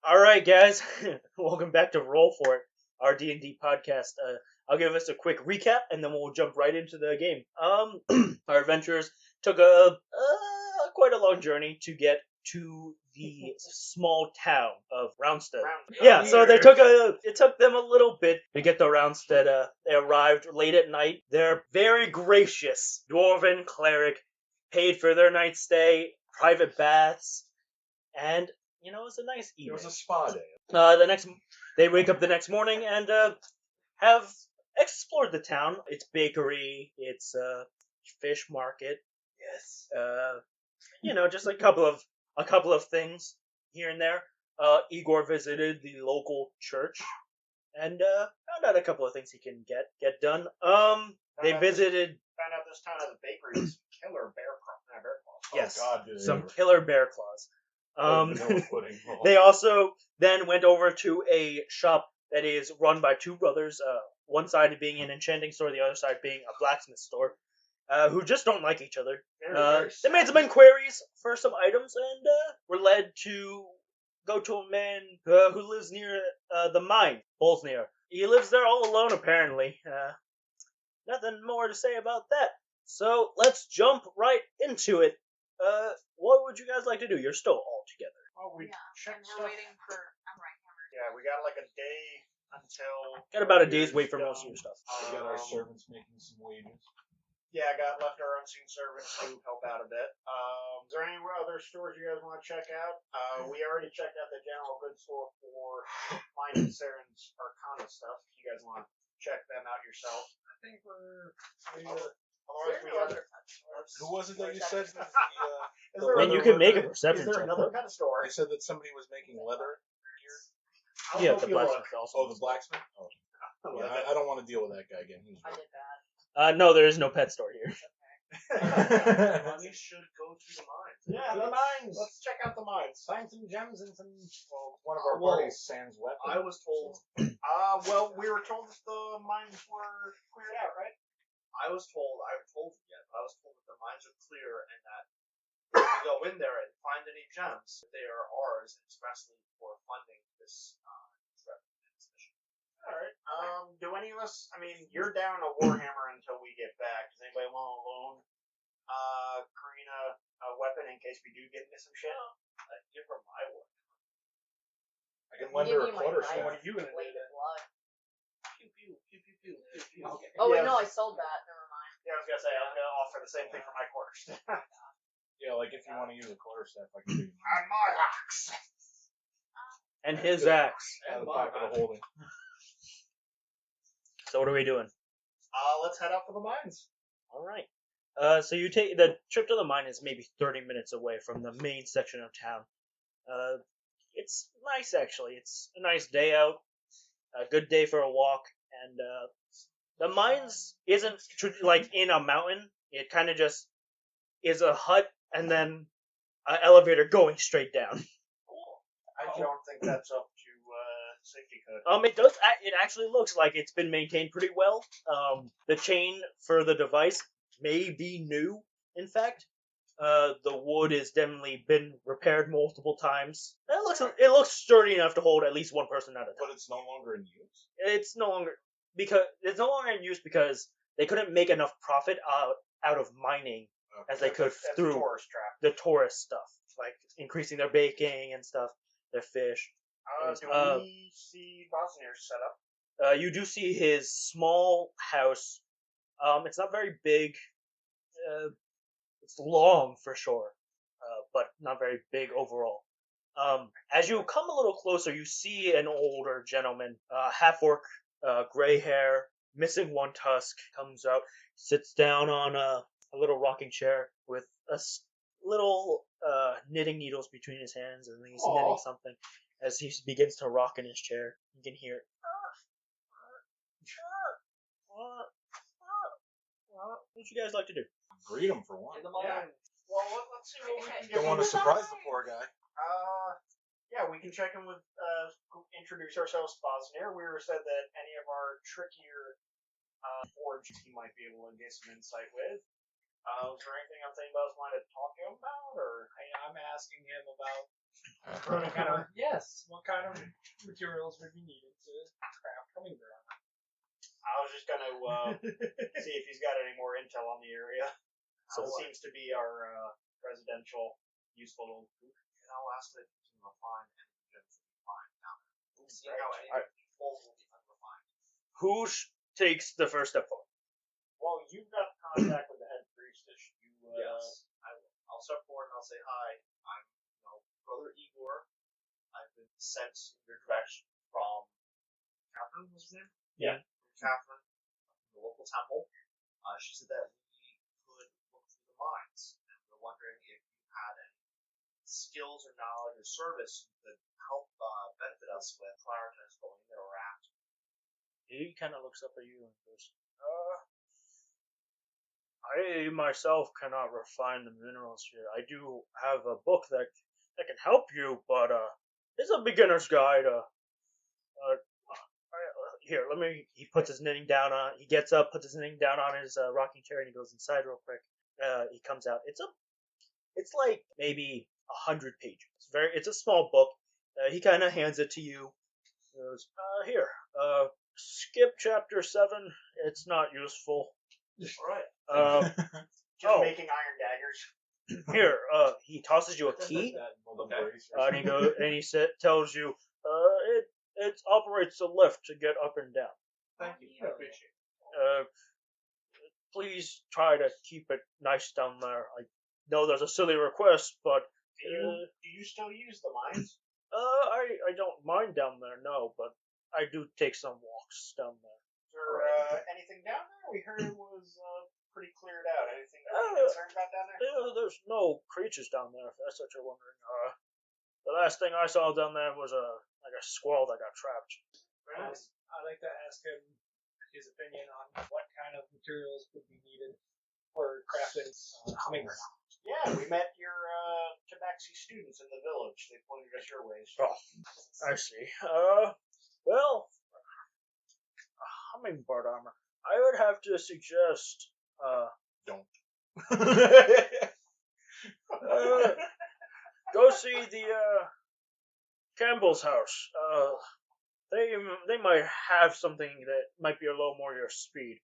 All right, guys, welcome back to Roll For It, our D&D podcast. I'll give us a quick recap, and then we'll jump right into the game. Our adventurers took a quite a long journey to get to the small town of Roundstead. Yeah, so it took them a little bit to get to Roundstead. They arrived late at night. Their very gracious dwarven cleric paid for their night's stay, private baths, and it was a nice evening. It was a spa day. They wake up the next morning and have explored the town. Its bakery, its fish market. Yes. Just a couple of things here and there. Igor visited the local church and found out a couple of things he can get done. They visited. Found out this town has a bakery with some killer bear claws. Yes, Oh, God, some killer bear claws. Vanilla pudding. They also then went over to a shop that is run by two brothers, one side being an enchanting store, the other side being a blacksmith store, who just don't like each other. They made some inquiries for some items and were led to go to a man who lives near the mine, Bosnear. He lives there all alone, apparently. Nothing more to say about that. So let's jump right into it. What would you guys like to do? You're still all together. Oh, we checked and stuff. we're waiting for Yeah, we got like a day until. Got about a day's wait for most of your stuff. We got our servants making some wages. Yeah, I got left our unseen servants to help out a bit. Is there any other stores you guys want to check out? We already checked out the general goods store for Mine and Saren's Arcana stuff. If you guys want to check them out yourself. I think Otherwise, we got. Who was it that you said? Is there And you another- can make a Is perception there check. another pet store? You said that somebody was making leather here. I'll Yeah, help the you look. blacksmith also. Oh, the blacksmith. Oh, yeah, I don't want to deal with that guy again. He was I right. did that. No, there is no pet store here. We should go to the mines. Yeah, the mines. Let's check out the mines. Find some gems and some. Well, one of our Well, buddies, Sans weapon. I was told. Well, we were told that the mines were cleared out, right? I was told yet, but I was told that the mines are clear and that if we go in there and find any gems, they are ours, expressly for funding this trip and this mission. All right. Do any of us? I mean, you're down a warhammer until we get back. Does anybody want to loan Karina a weapon in case we do get into some shit? I'd give her my work. I can lend her a quarter knife. staff. What are you gonna Blade do? of blood. Pew pew pew pew pew pew pew. Okay. Oh wait, Yeah. no, I sold that. Never mind. Yeah, I was gonna say I was gonna offer the same thing for my quarter staff. Yeah, like if you want to use a quarter staff, I can do. And my axe. And his axe. Out of the pocket of holding. So what are we doing? Let's head out for the mines. All right. So you take the trip to the mine is maybe 30 minutes away from the main section of town. It's nice actually. It's a nice day out. A good day for a walk, and the mines isn't like in a mountain. It kind of just is a hut and then an elevator going straight down. I don't think that's up to safety code. It does. It actually looks like it's been maintained pretty well. The chain for the device may be new. In fact, the wood has definitely been repaired multiple times. It looks sturdy enough to hold at least one person at a time. But it's no longer in use. It's no longer in use because they couldn't make enough profit out of mining as they could That's through a tourist trap. the tourist stuff, like increasing their baking and stuff, their fish. Do we see Bosnier's setup? You do see his small house. It's not very big. It's long for sure, but not very big overall. As you come a little closer, you see an older gentleman, half orc, gray hair, missing one tusk, comes out, sits down on a little rocking chair with little knitting needles between his hands, and he's knitting something. As he begins to rock in his chair, you can hear it. What would you guys like to do? Greet him for one. In the Yeah. mines. Well, let's see what we can get. Don't want to surprise the poor guy. Yeah, we can check in with, introduce ourselves to Bosnier. We were said that any of our trickier forges he might be able to get some insight with. Was there anything else anybody else wanted to talk to him about, or? I'm asking him about What kind of materials would be needed to craft hummingbird armor? I was just gonna see if he's got any more intel on the area. So It seems to be our residential useful. And I'll ask them to refine any gems that we find down there. See Right. how any full will be unrefined. who takes the first step forward? Well, you've got contact with the head priestess. Yes, I will. I'll step forward and I'll say, hi, I'm, Brother Igor. I've been sent in your direction from Catherine, was his name? Yeah. Catherine, the local temple. She said that we could look through the mines, and we're wondering if you had any skills or knowledge or service you could help benefit us with prioritize going there or after. He kind of looks up at you and goes, I myself cannot refine the minerals here. I do have a book that can help you, but it's a beginner's guide. Here, let me. He puts his knitting down on. He gets up, puts his knitting down on his rocking chair, and he goes inside real quick. He comes out. It's like maybe 100 pages. It's a small book. He kind of hands it to you. He goes, here. Skip chapter 7. It's not useful. All right. Just making iron daggers. Here, he tosses you a key, and he goes, and he tells you, it operates the lift to get up and down. Thank you. I appreciate it. Please try to keep it nice down there. I know there's a silly request, but Do you still use the mines? I don't mind down there, no, but I do take some walks down there. Is there anything down there? We heard it was pretty cleared out. Anything that you're concerned about down there? There's no creatures down there, if that's what you're wondering. The last thing I saw down there was a squirrel that got trapped. Very nice. I'd like to ask him his opinion on what kind of materials would be needed for crafting hummingbird. Yeah, we met your Tabaxi students in the village. They pointed us your ways. Oh, I see. Well, hummingbird armor. I would have to suggest, Don't. go see the Campbell's house. They might have something that might be a little more your speed.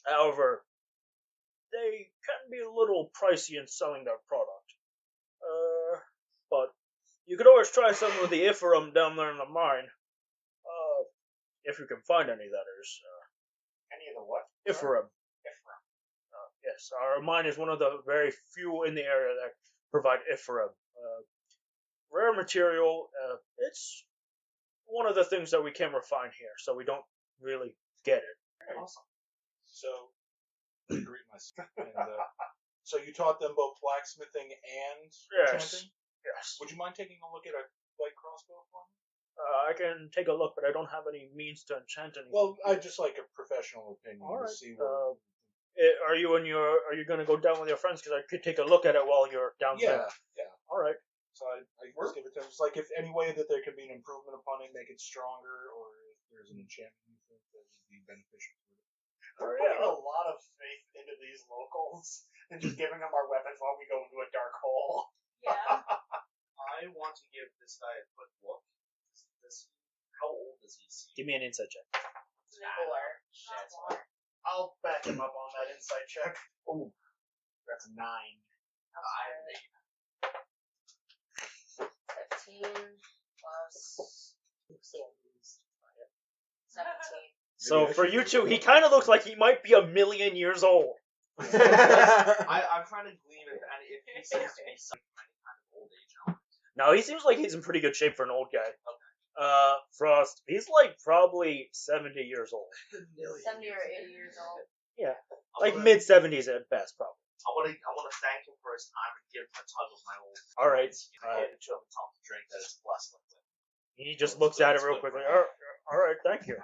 However, they can be a little pricey in selling their product. But you could always try some of the Iphorum down there in the mine. If you can find any, that is. Any of the what? Iphorum. Yes, our mine is one of the very few in the area that provide Iphorum. Rare material. It's one of the things that we can refine here, so we don't really get it. Awesome. So, I greet myself. And, so you taught them both blacksmithing and enchanting? Yes. Would you mind taking a look at a light crossbow for me? I can take a look, but I don't have any means to enchant anything. Well, I'd just like a professional opinion All to right. see where... Are you going to go down with your friends? Because I could take a look at it while you're down there. Yeah. All right. So I just give it to them. It's like if any way that there could be an improvement upon it, make it stronger, or if there's an enchantment you think that would be beneficial to it. We're putting a lot of faith into these locals and just giving them our weapons while we go into a dark hole. Yeah. I want to give this guy a quick look. How old is he? Give me an insight check. Nibbler. Shit. I'll back him up on that insight check. Ooh, that's a 9. I have an 15 plus 17. So for you two, he kind of looks like he might be a million years old. I'm trying to glean if he seems to be some kind of old age element. No, he seems like he's in pretty good shape for an old guy. Frost, he's like probably 70 years old. 70 or 80 years old. Yeah, like mid 70s at best, probably. I want to thank him for his time and give him a tug of my old. All right. I hand it to him and tell him to drink that it's blessed liquid. He just looks at it real quickly. All right, thank you.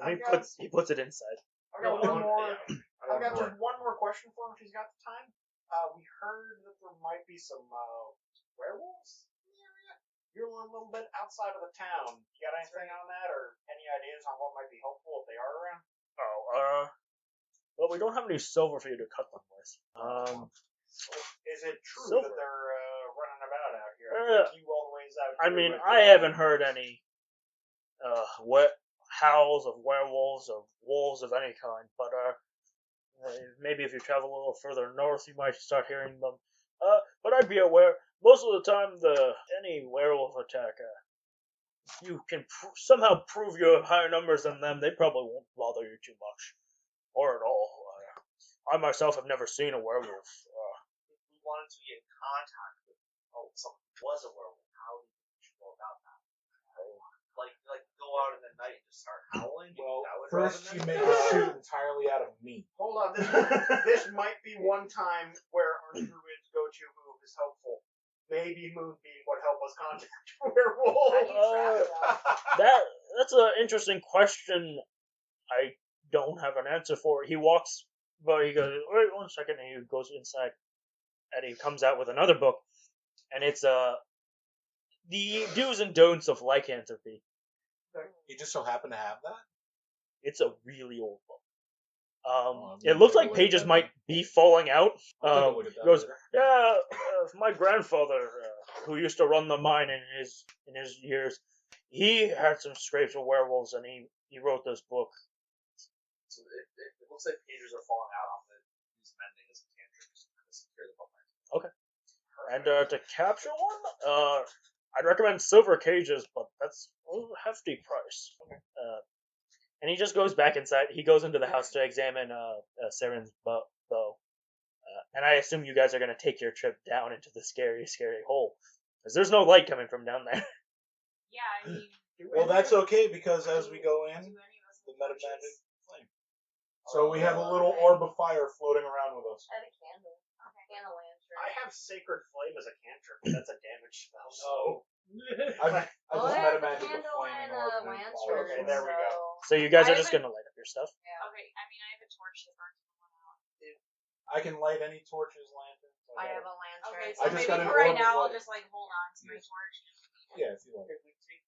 I've He puts it inside. I've got one more. I I've got don't know. just one more question for him if he's got the time. We heard that there might be some werewolves in the area. You're a little bit outside of the town. You got anything on that, or any ideas on what might be helpful if they are around? Well, we don't have any silver for you to cut them with. Is it true Silver. that they're running about out here. Uh, I think you all the ways out I here mean, might be I haven't heard any howls of werewolves or wolves of any kind, but maybe if you travel a little further north, you might start hearing them. But I'd be aware. Most of the time, any werewolf attack, you can somehow prove you have higher numbers than them. They probably won't bother you too much, or at all. I myself have never seen a werewolf. If we wanted to get in contact with someone who was a werewolf, how do you go about that? Like go out in the night and just start howling? Well, That would first you rather make than- a shoot entirely out of meat. Hold on, this might be one time where our druid's go-to move is helpful. Maybe Moonbeam would help us contact How do werewolves. you track them? That's an interesting question. I don't have an answer for it. He walks, but he goes, wait 1 second, and he goes inside, and he comes out with another book, and it's the do's and don'ts of lycanthropy. You just so happen to have that? It's a really old book. I'm It gonna looks take a like look pages at that might then. be falling out. I'll take a look at that Goes, later. yeah, my grandfather, who used to run the mine in his years, he had some scrapes with werewolves, and he wrote this book. So it looks like pages are falling out on these mending as a cantrip just to kind of secure the book. And to capture one, I'd recommend silver cages, but that's a hefty price. And he just goes back inside. He goes into the house to examine Saren's bow. And I assume you guys are going to take your trip down into the scary, scary hole. Because there's no light coming from down there. Yeah, I mean. Well, that's okay because as we go in, Do any of us the have meta torches? magic flame. So we have a little orb of fire floating around with us. I have a candle. Okay. And a lantern. I have Sacred Flame as a cantrip, but that's a damage spell. So I Well, just I meta have a magic a candle flaming and a orb. and it lantern. follows Okay, us. there we go. So you guys I are just haven't- going to light up your stuff. Yeah. Okay, I mean, I have a torch that burns one out. I can light any torches, lanterns. I have a lantern. Okay, I so just maybe got an for right orb of now, I'll light. just like hold on to my Yes. torch. Yeah, if you like. If we take,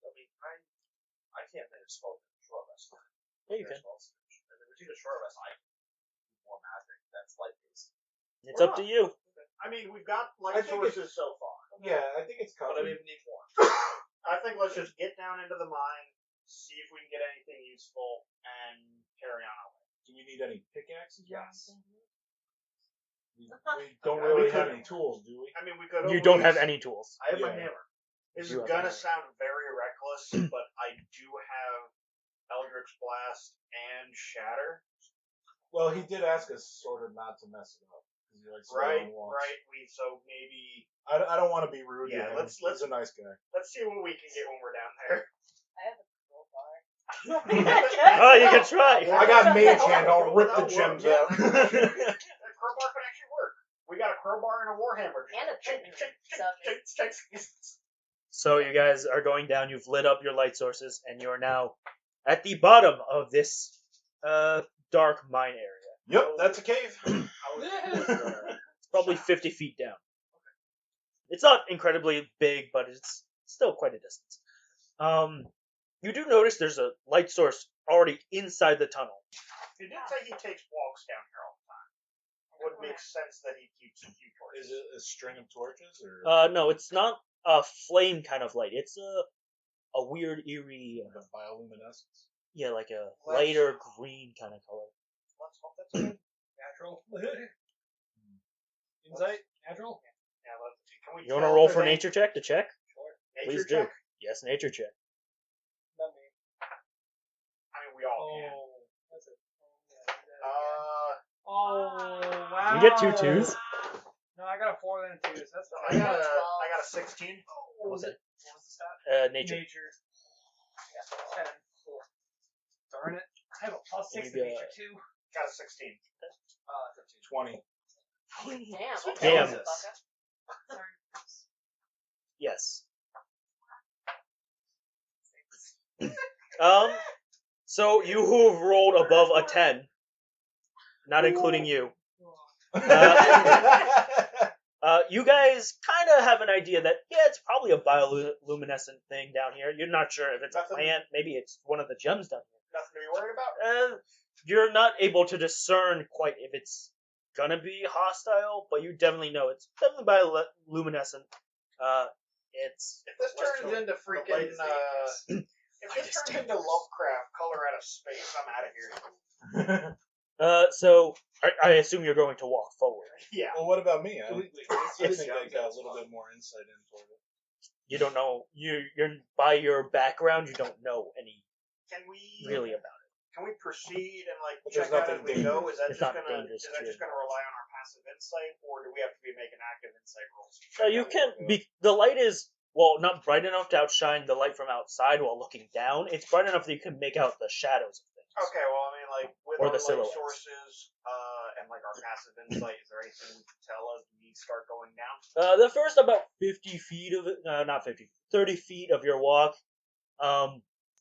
I can't manage spells in a short rest. Yeah, you can. And if we take a short rest, I can do more magic that's light based. It's up to you. I mean, we've got light I think sources so far. Yeah, I think it's But I covered. even need more. I think let's just get down into the mine, see if we can get anything useful, and carry on our way. Do we need any pickaxes? Yes. We don't Okay, really we have could- any tools, do we? I mean, we could. You don't always- have any tools. I have my Yeah. hammer. This You is have gonna a sound very reckless, but I do have Eldritch Blast and Shatter. Well, he did ask us sort of not to mess it up because he likes to go Right, on walks. right. So maybe I don't want to be rude. Yeah, to him. let's- He's a nice guy. let's see what we can get when we're down there. I have a crowbar. Oh, you can try. I got mage hand. I'll That'll rip the work. gems Yeah, out. that crowbar could actually work. We got a crowbar and a warhammer. And a Chink, pin. chink, chink, So- chink, chink. So you guys are going down. You've lit up your light sources, and you're now at the bottom of this dark mine area. Yep, that's a cave. It's probably 50 feet down. It's not incredibly big, but it's still quite a distance. You do notice there's a light source already inside the tunnel. He did say he takes walks down here all the time. It would make sense that he keeps a few torches. Is it a string of torches or No, it's not a flame kind of light. It's a weird, eerie, like a bioluminescence? yeah, like a lighter green kind of color. Let's hope that's good. Natural. Insight? Natural? Yeah, can we You want to tell roll if for there's any nature check to check? nature Please check? do. Yes, nature check. Not me. I mean, we all can. Oh, that's it. Oh, wow. You get 2 twos. No, I got a 4 and a 2, so that's I fine. got a 12. I got a 16. What was it? What was the stat? Nature. Nature. Yeah, 10. Cool. Darn it. I have a plus 6 You to got- nature, too. Got a 16. 20. Damn. So Okay. Damn. Motherfucker. Sorry. Yes. So you who have rolled above a 10, not including you, you guys kind of have an idea that, yeah, it's probably a bioluminescent thing down here. You're not sure if it's a Nothing- plant, maybe it's one of the gems down Nothing to be worried about. here. You're not able to discern quite if it's gonna be hostile, but you definitely know it's definitely bioluminescent. It's If this turns the- into the freaking, light is if this turns into Lovecraft, color out of space, I'm out of here. so I assume you're going to walk forward. Yeah. Well, what about me? I Wait, think I got a little bit more insight into it. You don't know you're by your background. You don't know any Can we really about it. Can we proceed and like But check there's out as nothing we go? Is that It's just not gonna dangerous is that to just gonna rely on our passive insight, or do we have to be making active insight rolls? to So check you out can where we go? be. The light is not bright enough to outshine the light from outside while looking down. It's bright enough that you can make out the shadows of things. Okay, well, I mean, like with Or our the light silhouettes. sources and like our passive insight, is there anything we can tell as we start going down? The first about 50 feet of it, not 50, 30 feet of your walk,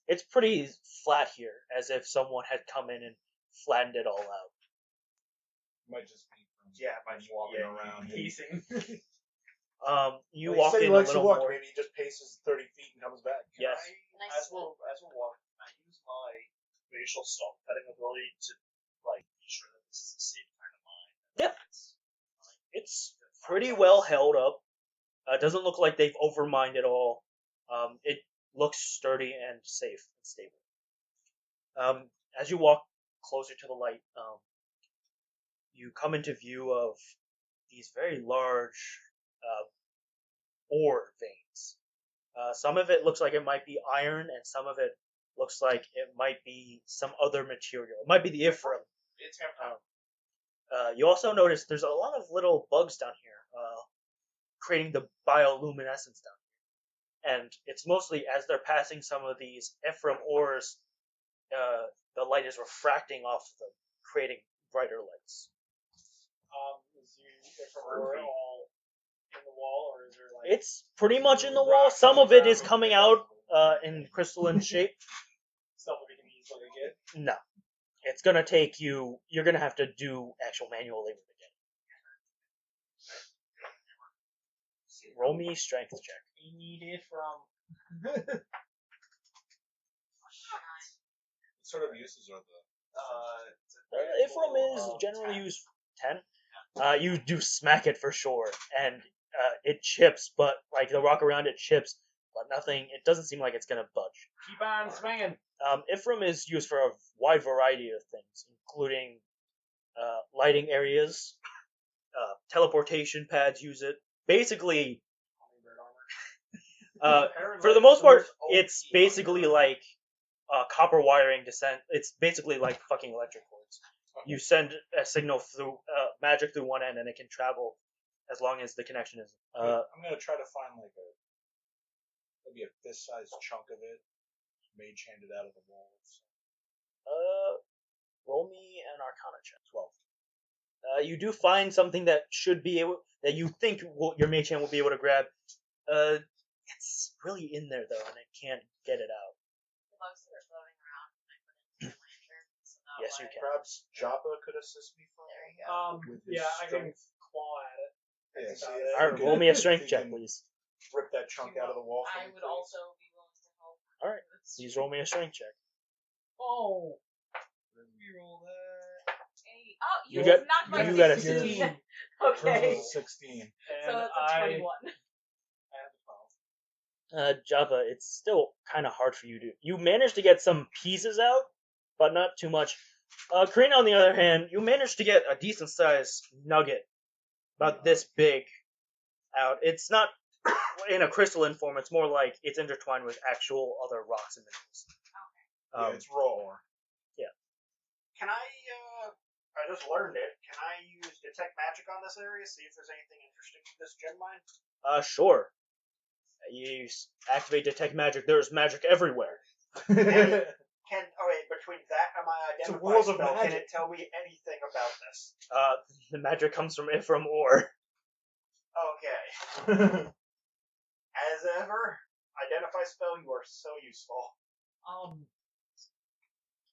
it's pretty flat here, as if someone had come in and flattened it all out. Might just be from Yeah, it might- walking yeah, around. Piecing. You Well, walk he said he in a likes to little walk. more. Maybe he just paces 30 feet and comes back. Yes. Nice. As we're walking, I use my facial stone cutting ability to like be sure that this is a safe kind of mind. Yep. It's pretty well held up. It doesn't look like they've overmined at all. It looks sturdy and safe and stable. As you walk closer to the light, you come into view of these very large ore veins. Some of it looks like it might be iron, and some of it looks like it might be some other material. It might be the Ephraim. It's half time. You also notice there's a lot of little bugs down here, creating the bioluminescence down here. And it's mostly as they're passing some of these Ephraim ores, the light is refracting off of them, creating brighter lights. Is you if we're all in the wall, or is there like It's pretty much in the wall. Some of it is coming out in crystalline shape. stuff that we can easily get? No. It's gonna take you. You're gonna have to do actual manual labor again. Roll me strength check. We need it from. What sort of uses are the? Ephraim is generally used 10. You do smack it for sure, and it chips, but like the rock around it chips, but nothing. It doesn't seem like it's gonna budge. Keep on swinging. Ephraim is used for a wide variety of things, including lighting areas, teleportation pads use it. Basically, for the most part, it's basically like copper wiring descent. It's basically like fucking electric cords. You send a signal through magic through one end, and it can travel as long as the connection is. I'm gonna try to find like maybe a fist-sized chunk of it, mage handed out of the walls. Roll me an Arcana check. 12. You do find something that should be able that you think your mage hand will be able to grab. It's really in there though, and it can't get it out. The bugs that are floating around, and I put it into my lantern. So that Yes, you way- can. Perhaps Joppa could assist me from There you go. with his Yeah, I can strength. claw at it. Yeah, That's see about if it. All right, you roll can- me a if strength you check, can please. Rip that chunk out of the wall. for I me, would please. also be willing to help. All right, please roll me a strength check. Oh. Reroll that. Hey, oh, You you, got- knocked my you got a 16. 16. Hers Okay. was a 16. And So that's a I 21. have a 12. Java, it's still kind of hard for you to. You managed to get some pieces out, but not too much. Karina, on the other hand, you managed to get a decent sized nugget, about this big, out. It's not in a crystalline form. It's more like it's intertwined with actual other rocks and minerals. Yeah, it's raw ore. Can I just learned it. Can I use detect magic on this area? See if there's anything interesting in this gem mine. Sure. You activate detect magic. There's magic everywhere. Between that and my It's a identify world of spell, can magic. it tell me anything about this? The magic comes from Ephraim ore. Okay. As ever, identify spell, you are so useful.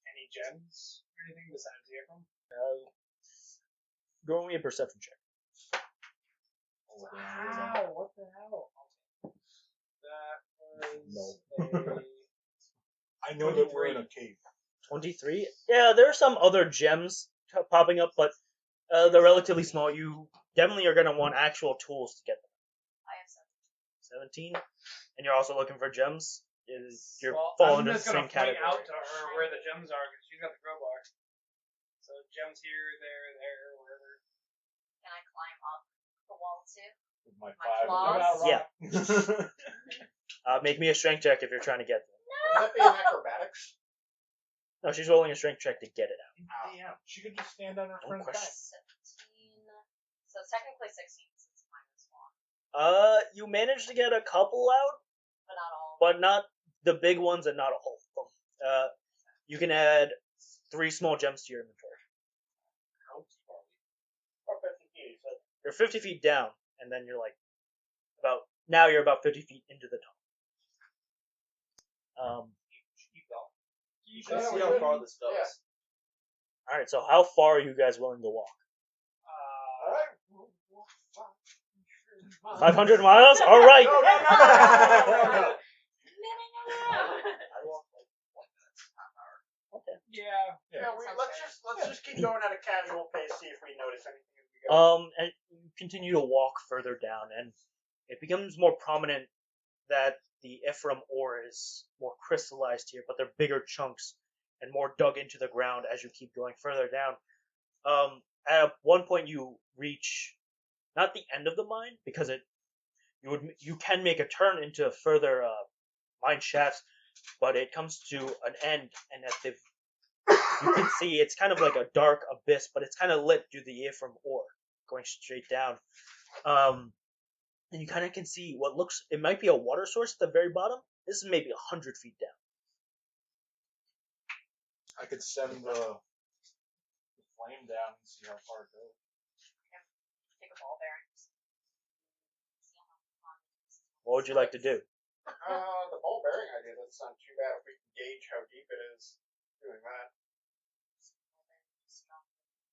Any gems or anything besides the Ephraim? Roll me a perception check. Wow, what the hell? That was I know that we're in a cave. 23? Yeah, there are some other gems popping up, but they're relatively small. You definitely are going to want actual tools to get them. I have 7. 17. And you're also looking for gems. You're Well, falling I'm into just the gonna same point category. out to her where the gems are because she's got the crowbar. So gems here, there, wherever. Can I climb up the wall too? With my My 5. claws? Yeah. Make me a strength check if you're trying to get them. Would that be an acrobatics? No, she's rolling a strength check to get it out. Damn. She could just stand on her Don't friend's back. question. 17. So technically 16 since minus 1. You managed to get a couple out, But not all. but not the big ones and not all of them. You can add 3 small gems to your inventory. Or 50 feet, so You're 50 feet down, and then you're now you're about 50 feet into the tunnel. Keep going. You Yeah, should see we how should. far this goes. Yeah. Alright, so how far are you guys willing to walk? Alright. 500 miles? Alright! No. No. I walked like 1 minute, half hour. Yeah. Yeah, let's just keep going at a casual pace, see if we notice anything as we go. And you continue to walk further down, and it becomes more prominent that the Ephraim ore is more crystallized here, but they're bigger chunks and more dug into the ground as you keep going further down. At one point you reach not the end of the mine, because you can make a turn into further mine shafts, but it comes to an end, and you can see it's kind of like a dark abyss, but it's kind of lit through the Ephraim ore going straight down. And you kind of can see it might be a water source at the very bottom. This is maybe 100 feet down. I could send the flame down and see how far it goes. Take a ball bearing. What would you like to do? The ball bearing idea doesn't sound too bad if we can gauge how deep it is doing that.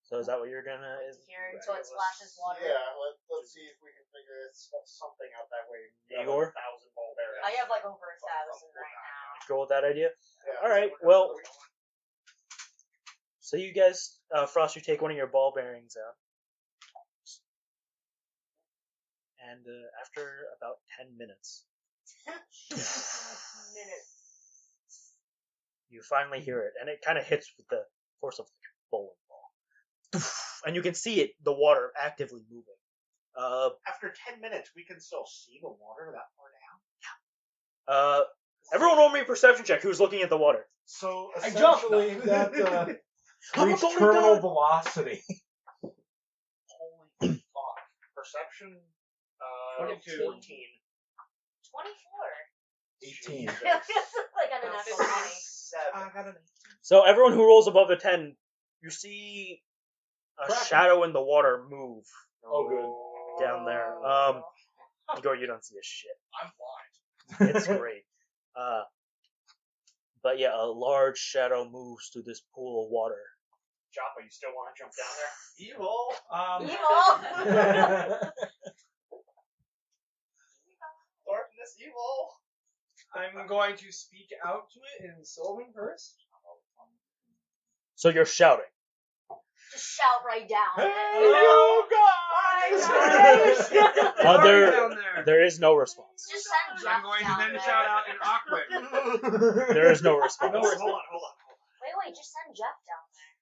So is that what you're gonna? Here, so it splashes water. Yeah, let's see if we can figure something out that way. Igor? 1,000 ball bearings. I have like over 1,000 right now. Go with that idea? Yeah. All right. Well, so you guys, Frost, you take one of your ball bearings out, and after about 10 minutes, you finally hear it, and it kind of hits with the force of the bowling ball, and you can see the water actively moving. After 10 minutes, we can still see the water that far down. Everyone roll me a perception check. Who's looking at the water? So I jumped. essentially, that I'm reached going terminal down. velocity. Holy fuck. Perception? 22. 14. 24. 18. like an natural 20. 7. So everyone who rolls above a 10, you see a Kraken. shadow in the water move Oh, good. down there. Igor, you don't see a shit. I'm blind. It's great. But yeah, a large shadow moves through this pool of water. Joppa, you still want to jump down there? Evil. Evil! Darkness, evil. I'm going to speak out to it in Sylvan first. So you're shouting. Just shout right down. Hey, you guys! Down there. There is no response. Just send Jeff I'm going to down then there. shout out in Aquan. There is no response. No, hold on. Wait, just send Jeff down there.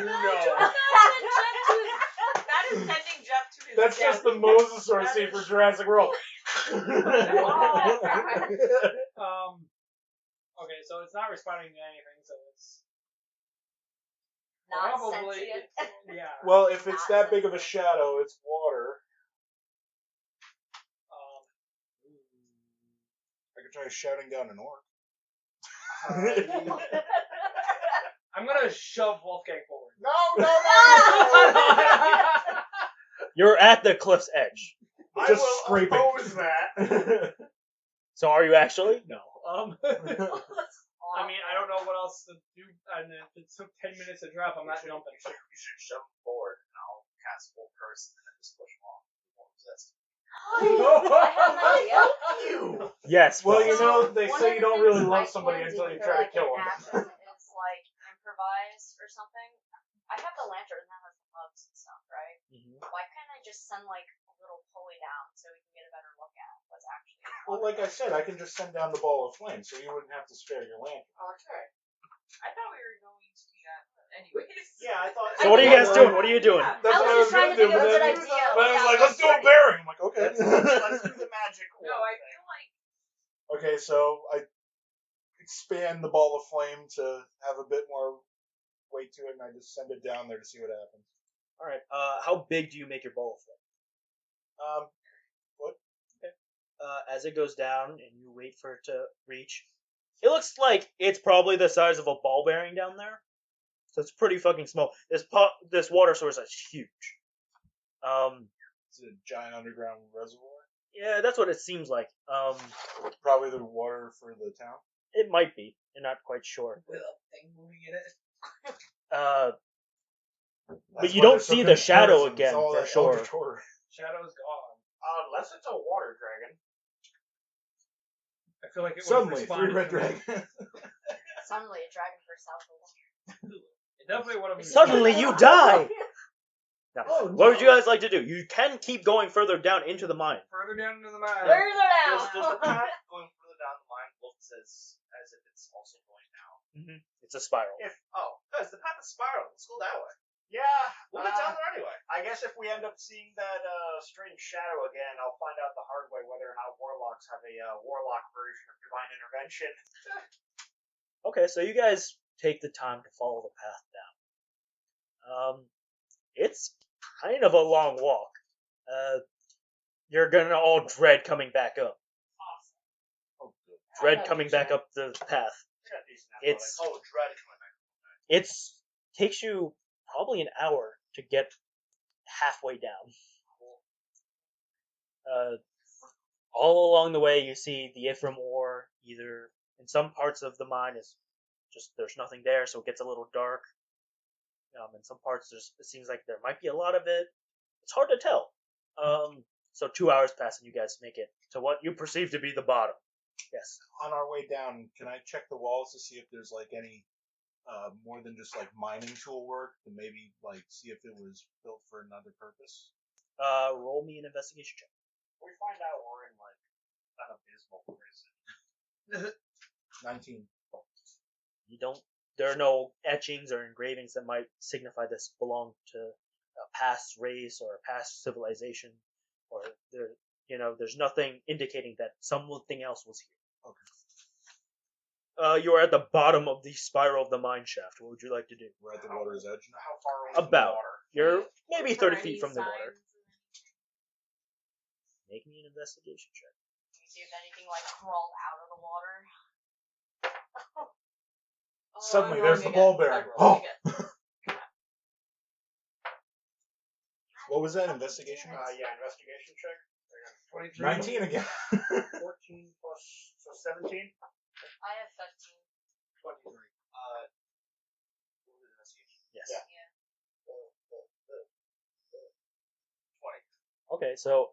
No. That is sending Jeff to his That's death. just the Mosasaur scene for Jurassic World. Okay, so it's not responding to anything, so it's Not probably sentient. yeah. Well, if it's Not that big of a sensitive. shadow, it's water. I could try shouting down an orc. I'm gonna shove Wolfgang forward. No! You're at the cliff's edge. I Just will scraping. oppose that. So are you actually? No. I mean, I don't know what else to do. And if it took 10 minutes to drop, I'm not jumping. You should shove him forward, and I'll cast full curse, and then just push him off. He won't resist. I have an idea. You! Yes. Well, Frost. you know, they One say of you the don't things really I love somebody can until do you for, try to like, kill an them. action is like improvise or something. I have the lantern that has the bugs and stuff, right? Why can't I just send like a little pulley down so we can get a better look at what's actually? Well, like I said, I can just send down the ball of flame, so you wouldn't have to spare your lantern. Okay. I thought we were going to do that anyways. Yeah, I thought. So what are you guys doing? What are you doing? That's I what was just trying to think of a good idea. But I was like, let's do a bearing. I'm like, okay. Let's do the magic. No, I feel like Okay, so I expand the ball of flame to have a bit more weight to it, and I just send it down there to see what happens. All right. How big do you make your ball of flame? As it goes down and you wait for it to reach, it looks like it's probably the size of a ball bearing down there. So it's pretty fucking small. This water source is huge. It's a giant underground reservoir. Yeah, that's what it seems like. Probably the water for the town. It might be. I'm not quite sure. With a thing moving in it. But That's you why don't they're so see good the at shadow terrorism. It's again all for that sure. Albator. Shadow's gone. Unless it's a water dragon. I feel like it Suddenly, would 3 red to me. dragons. Suddenly, a dragon bursts out of the water. It definitely would have. Suddenly you die! Now, Oh, what would no. you guys like to do? You can keep going further down into the mine. Further down into the mine. Further down. Does the path going further down the line looks as if it's also going down? It's a spiral. Guys, the path is spiral. Let's go that way. Yeah. We'll get down there anyway. I guess if we end up seeing that strange shadow again, I'll find out the hard way whether or not warlocks have a warlock version of divine intervention. Okay, so you guys take the time to follow the path down. It's kind of a long walk. You're gonna all dread coming back up. Oh, good. Dread coming back up the path. We got decent It's- athletics. Dread coming back. It's takes you probably an hour to get halfway down. All along the way, you see the Ifrim ore. Either in some parts of the mine is just there's nothing there, so it gets a little dark. In some parts, it seems like there might be a lot of it. It's hard to tell. So 2 hours pass and you guys make it to what you perceive to be the bottom. Yes. On our way down, can I check the walls to see if there's like any more than just like mining tool work, to maybe like see if it was built for another purpose? Roll me an investigation check. We find out we're in like an abysmal prison. 19. You don't. There are no etchings or engravings that might signify this belonged to a past race or a past civilization, or there's nothing indicating that something else was here. Okay. You are at the bottom of the spiral of the mine shaft. What would you like to do? We're at the water's edge now. How far away from About. the water? You're maybe Look for 30 any feet from the water. signs. Make me an investigation check. See if anything like crawled out of the water. Suddenly, I'm there's the rolling ball again. bearing. I'm rolling again. What was that investigation? Yeah, investigation check. 23. 19 again. 14 plus, so 17? I have 15. 23. What was the investigation? Yes. Yeah. 20. Okay, so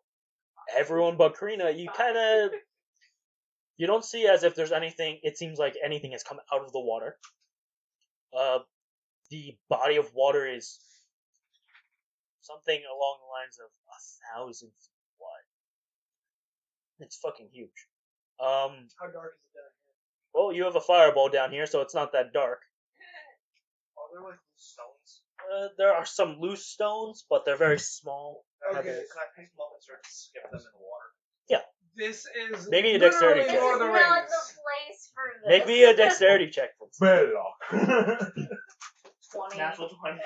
everyone but Karina, you don't see as if there's anything. It seems like anything has come out of the water. The body of water is something along the lines of 1,000 feet wide. It's fucking huge. How dark is it down here? Well, you have a fireball down here, so it's not that dark. Are there like stones? There are some loose stones, but they're very small. Okay. Can I pick them up and start to skip them in the water? This is Make me a dexterity literally check. Lord of the This is not Rings. the place for this. Make me a dexterity check, please. Belloc. 20. Natural 20.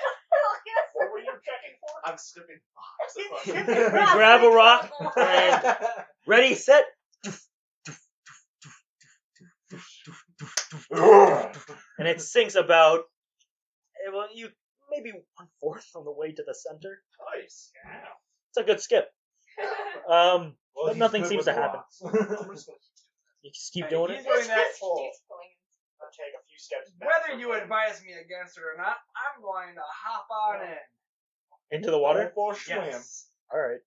What were you checking for? I'm skipping. You grab a rock and ready, set. And it sinks about, well, you maybe 1/4 on the way to the center. Nice. Yeah. It's a good skip. Well, But he's nothing good seems with to happen. rocks. You just keep Hey, doing he's it. doing that. I'll take a few steps back. Whether you advise me against it or not, I'm going to hop on in. Into the water? Or swim. Yes. All right.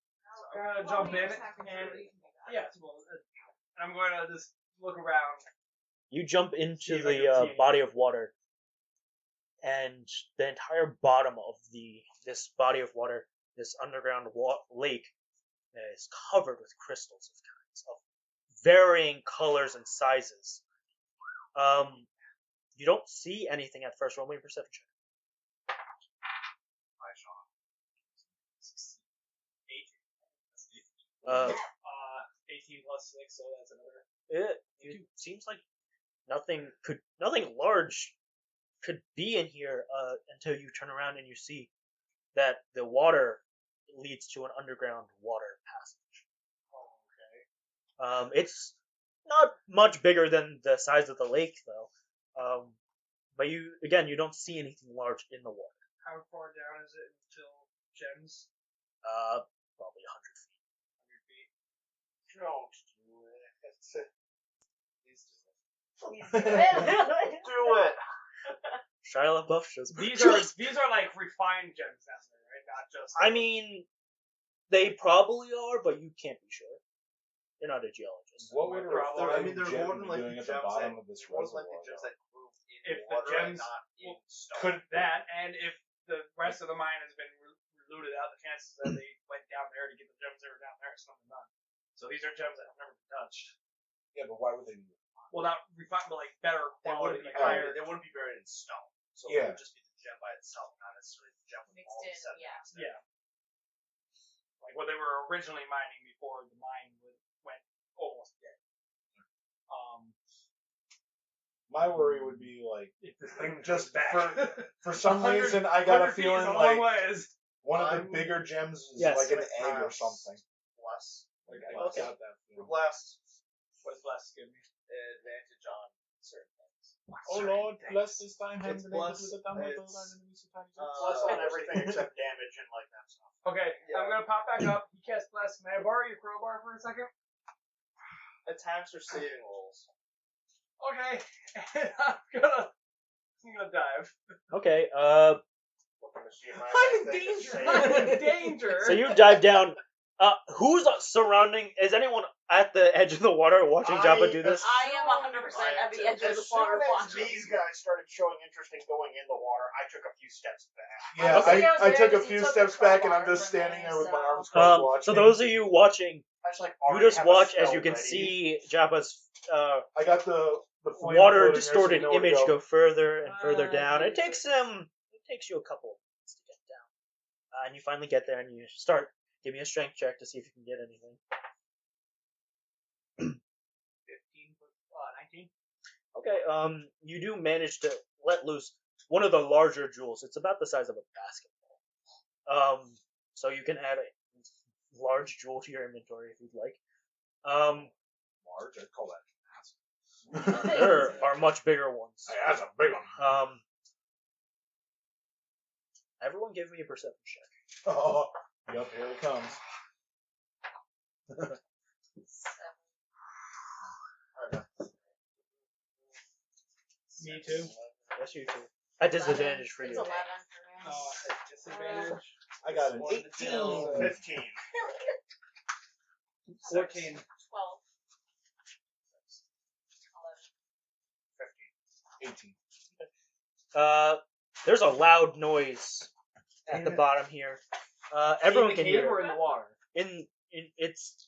I'm going to jump in and yes, well, I'm going to just look around. You jump See into if I can see the anything. body of water, and the entire bottom of this body of water this underground lake that is covered with crystals of kinds of varying colors and sizes. You don't see anything at first. Roll me a perception check. I shot. 18 plus 6, so that's another. It seems like nothing large could be in here until you turn around and you see that the water leads to an underground water passage. Oh, okay. It's not much bigger than the size of the lake, though. But you don't see anything large in the water. How far down is it until gems? Probably 100 feet. 100 feet. Don't do it. Please do it. Do it. Shia LaBeouf shows. These are like refined gems down there, right? Not just. I mean, they probably are, but you can't be sure. You're not a geologist. What would a I mean, they're gem more than be like doing the at the gems bottom that of this more than reservoir? like the gems that grew in If the water gems- and not in stone. Could that, and if the rest of the mine has been looted out, the chances that they went down there to get the gems that were down there is slim to none. So these are gems that have never been touched. yeah, but why would they? Well, not refined, but like better They quality. wouldn't be higher. buried. They wouldn't be buried in stone. So Yeah. it would just be the gem by itself, not necessarily the gem with Mixed all the in, sediment. yeah. mixed in. Yeah. Like what they were originally mining before the mine went almost dead. My worry would be like If this thing just goes back. for some 100 reason I got a 100 feet feeling is a like long ways. one of the I'm- bigger gems is Yes. like an Like egg or perhaps something. Bless. Like I Okay. got that feeling. Bless. What does bless give me? Advantage on certain things. Oh Lord, bless this time hand It's grenade bless- with a thumb with it's, Plus on everything except damage and like that stuff. Okay, Yeah. I'm gonna pop back up. You cast bless. May I borrow your crowbar for a second? Attacks or saving rolls. Okay, and I'm gonna dive. Okay. Looking to see if I I'm have in anything to danger. say. I'm in danger. So you dive down. Who's surrounding? Is anyone at the edge of the water watching Jabba do this? I am 100% at the edge of As the soon water as watching. these guys started showing interest in going in the water, I took a few steps back. Yeah, Okay. I took a Because he few took steps the back and I'm crowbar just from standing me, there with my so- arms crossed watching. So those of you watching, I just like you already just have a watch as spell you can ready. see Jabba's I got the flame water floating there, so distorted you know where to image go. go further and further down. It Jesus. takes you a couple of minutes to get down, and you finally get there and you start. Give me a strength check to see if you can get anything. 19. Okay, you do manage to let loose one of the larger jewels. It's about the size of a basketball. So you can add a large jewel to your inventory if you'd like. Large, I'd call that. There are much bigger ones. Hey, that's a big one. Everyone give me a perception check. Oh, yep, here it comes. Me too. Yes, you too. At disadvantage for It's you. 11 for me. Oh, at disadvantage. I got an One to 18. tell. 15. 14. 12. 18. There's a loud noise at the bottom here. Everyone in the can cave hear or it. in the water? It's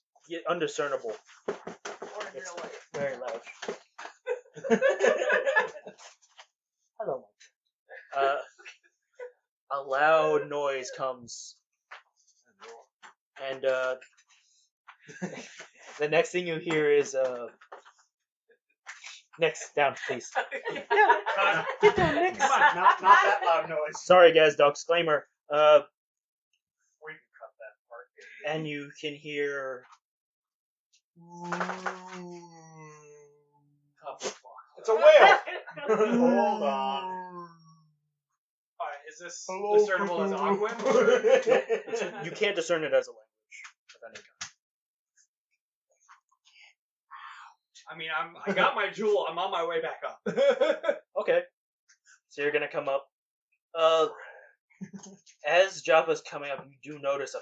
undiscernible. Or in It's real life. very loud. Hello. A loud noise comes, and the next thing you hear is next down, please. Yeah, get down, next. Come on, not that loud noise. Sorry, guys. Disclaimer. We can cut that part. And you can hear. It's a whale! Hold on. Alright, is this Hello, discernible as Cthulhu. Ogwen? You can't discern it as a language of any kind. I mean, I got my jewel. I'm on my way back up. Okay. So you're gonna come up. As Jabba's coming up, you do notice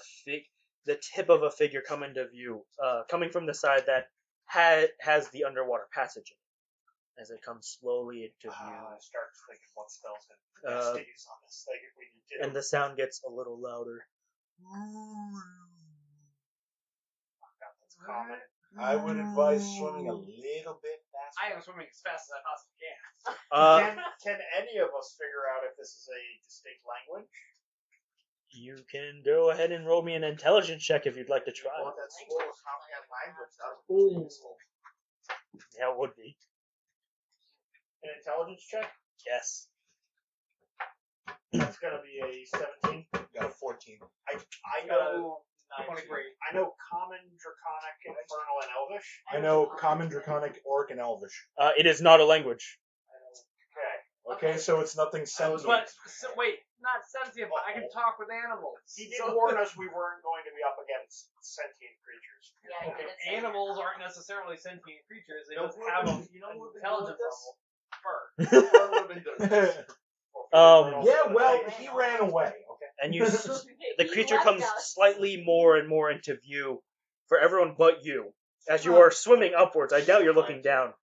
the tip of a figure come into view, coming from the side that has the underwater passage in it. As it comes slowly into view, I start thinking what spells can best to use on this thing if we need to. and the sound gets a little louder. That's common. I would advise swimming a little bit faster. I am swimming as fast as I possibly can. Can any of us figure out if this is a distinct language? You can go ahead and roll me an intelligence check if you'd like to try. Well, that school was comprehend language. That was really useful. Yeah, it would be. An intelligence check? Yes. That's gonna be a 17. Got a 14. I know. 23. I know Common, Draconic, Infernal, and Elvish. I know Common, Draconic, Orc, and Elvish. It is not a language. Okay. Okay, so it's nothing sentient. But, wait, not sentient, but I can talk with animals. He did warn us we weren't going to be up against sentient creatures. Yeah, Okay, you did say animals aren't necessarily sentient creatures. They No, just have an you know what we've been intelligence doing with level. Fur. Yeah, well, he ran away. Okay. And the You creature left comes us. slightly more and more into view for everyone but you. As you are swimming upwards, I doubt you're looking down.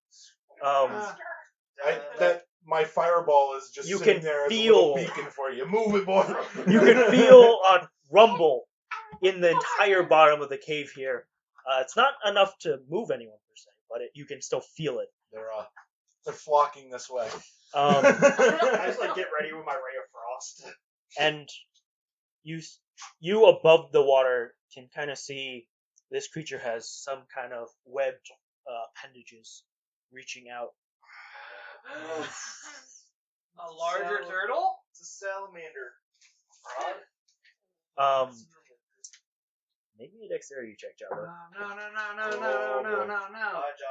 That my fireball is just You sitting can there as feel- a little beacon for you. Move it, boy. You can feel a rumble in the entire bottom of the cave here. It's not enough to move anyone per se, but you can still feel it. They're flocking this way. I just get ready with my Ray of Frost. And you above the water can kind of see this creature has some kind of webbed appendages reaching out. A larger turtle? It's a salamander. Maybe a dexterity check, Jabba. No.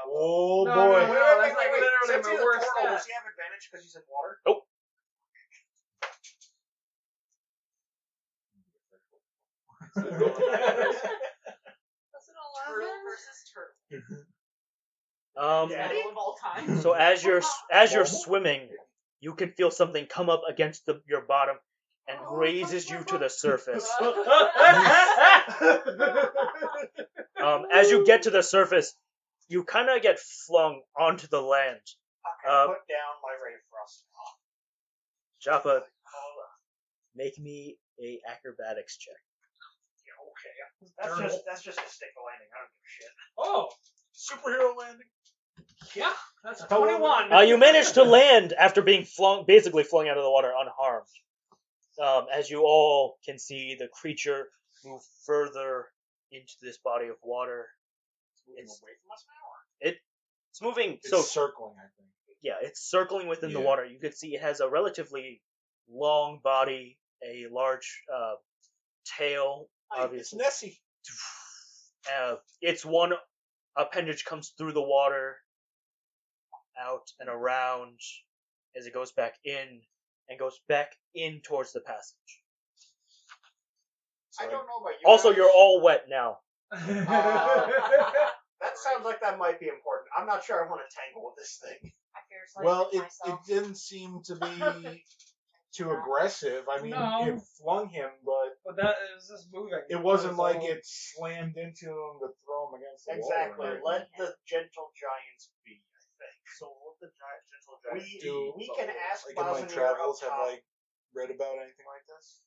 Oh, No, boy. no, no. That's like literally Since my he's a worst turtle, stat. does he have advantage because he's in water? That's an 11. Turtle versus turtle. Turtle of all time. So as you're swimming, you can feel something come up against your bottom and raises you to the surface. As you get to the surface, you kind of get flung onto the land. Okay, put down my Ray of Frost. Joppa, make me a acrobatics check. Okay. That's just a stick the landing. I don't give a shit. Oh, Superhero landing. yeah. That's a 21. You managed to land after being basically flung out of the water unharmed. As you all can see, the creature move further into this body of water. It's away from us now. It's moving. It's circling, I think. Yeah, it's circling within the Yeah. water. You can see it has a relatively long body, a large tail. It's Obviously, Nessie. its one appendage comes through the water, out and around, as it goes back in and goes back in towards the passage. I don't know about you. Also, guys. you're all wet now. That sounds like that might be important. I'm not sure I want to tangle with this thing. I fiercely Well, hit it myself. didn't seem to be too aggressive. I mean, No. it flung him, but But that is just moving. it wasn't So- like it slammed into him to throw him against the Exactly. wall. Let the gentle giants be, I think. So what the gentle giant We can ask Like in my Bosniar travels, up have top. like read about anything like this?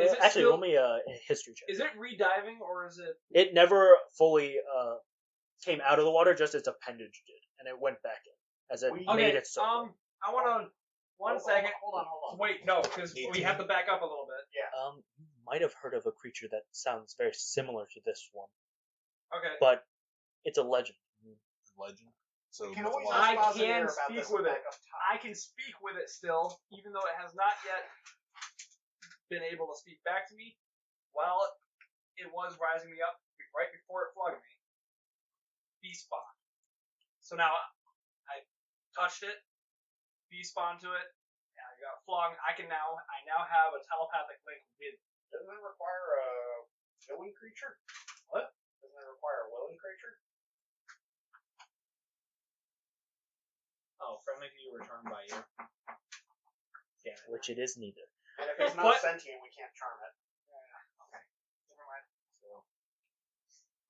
Is it Actually, still- roll me a history check. Is it rediving or is it? It never fully came out of the water, just its appendage did, and it went back in as it We- made Okay. its circle. I want to. One second. Hold on. Wait, no, because we 18. have to back up a little bit. You might have heard of a creature that sounds very similar to this one, Okay. but it's a legend. Legend. So We can there's a always lot of I ask stuff. can Bosniar about speak this with back it. up top. I can speak with it still, even though it has not yet been able to speak back to me. While it was rising me up right before it flooded me. Despawn. So now I touched it, despawned to it, and I got flung. I now have a telepathic link with it. Doesn't it require a willing creature? What? Doesn't it require a willing creature? Oh, friendly to you, returned by you. Yeah, which it is neither. And if it's not What? sentient, we can't charm it. Never mind. So,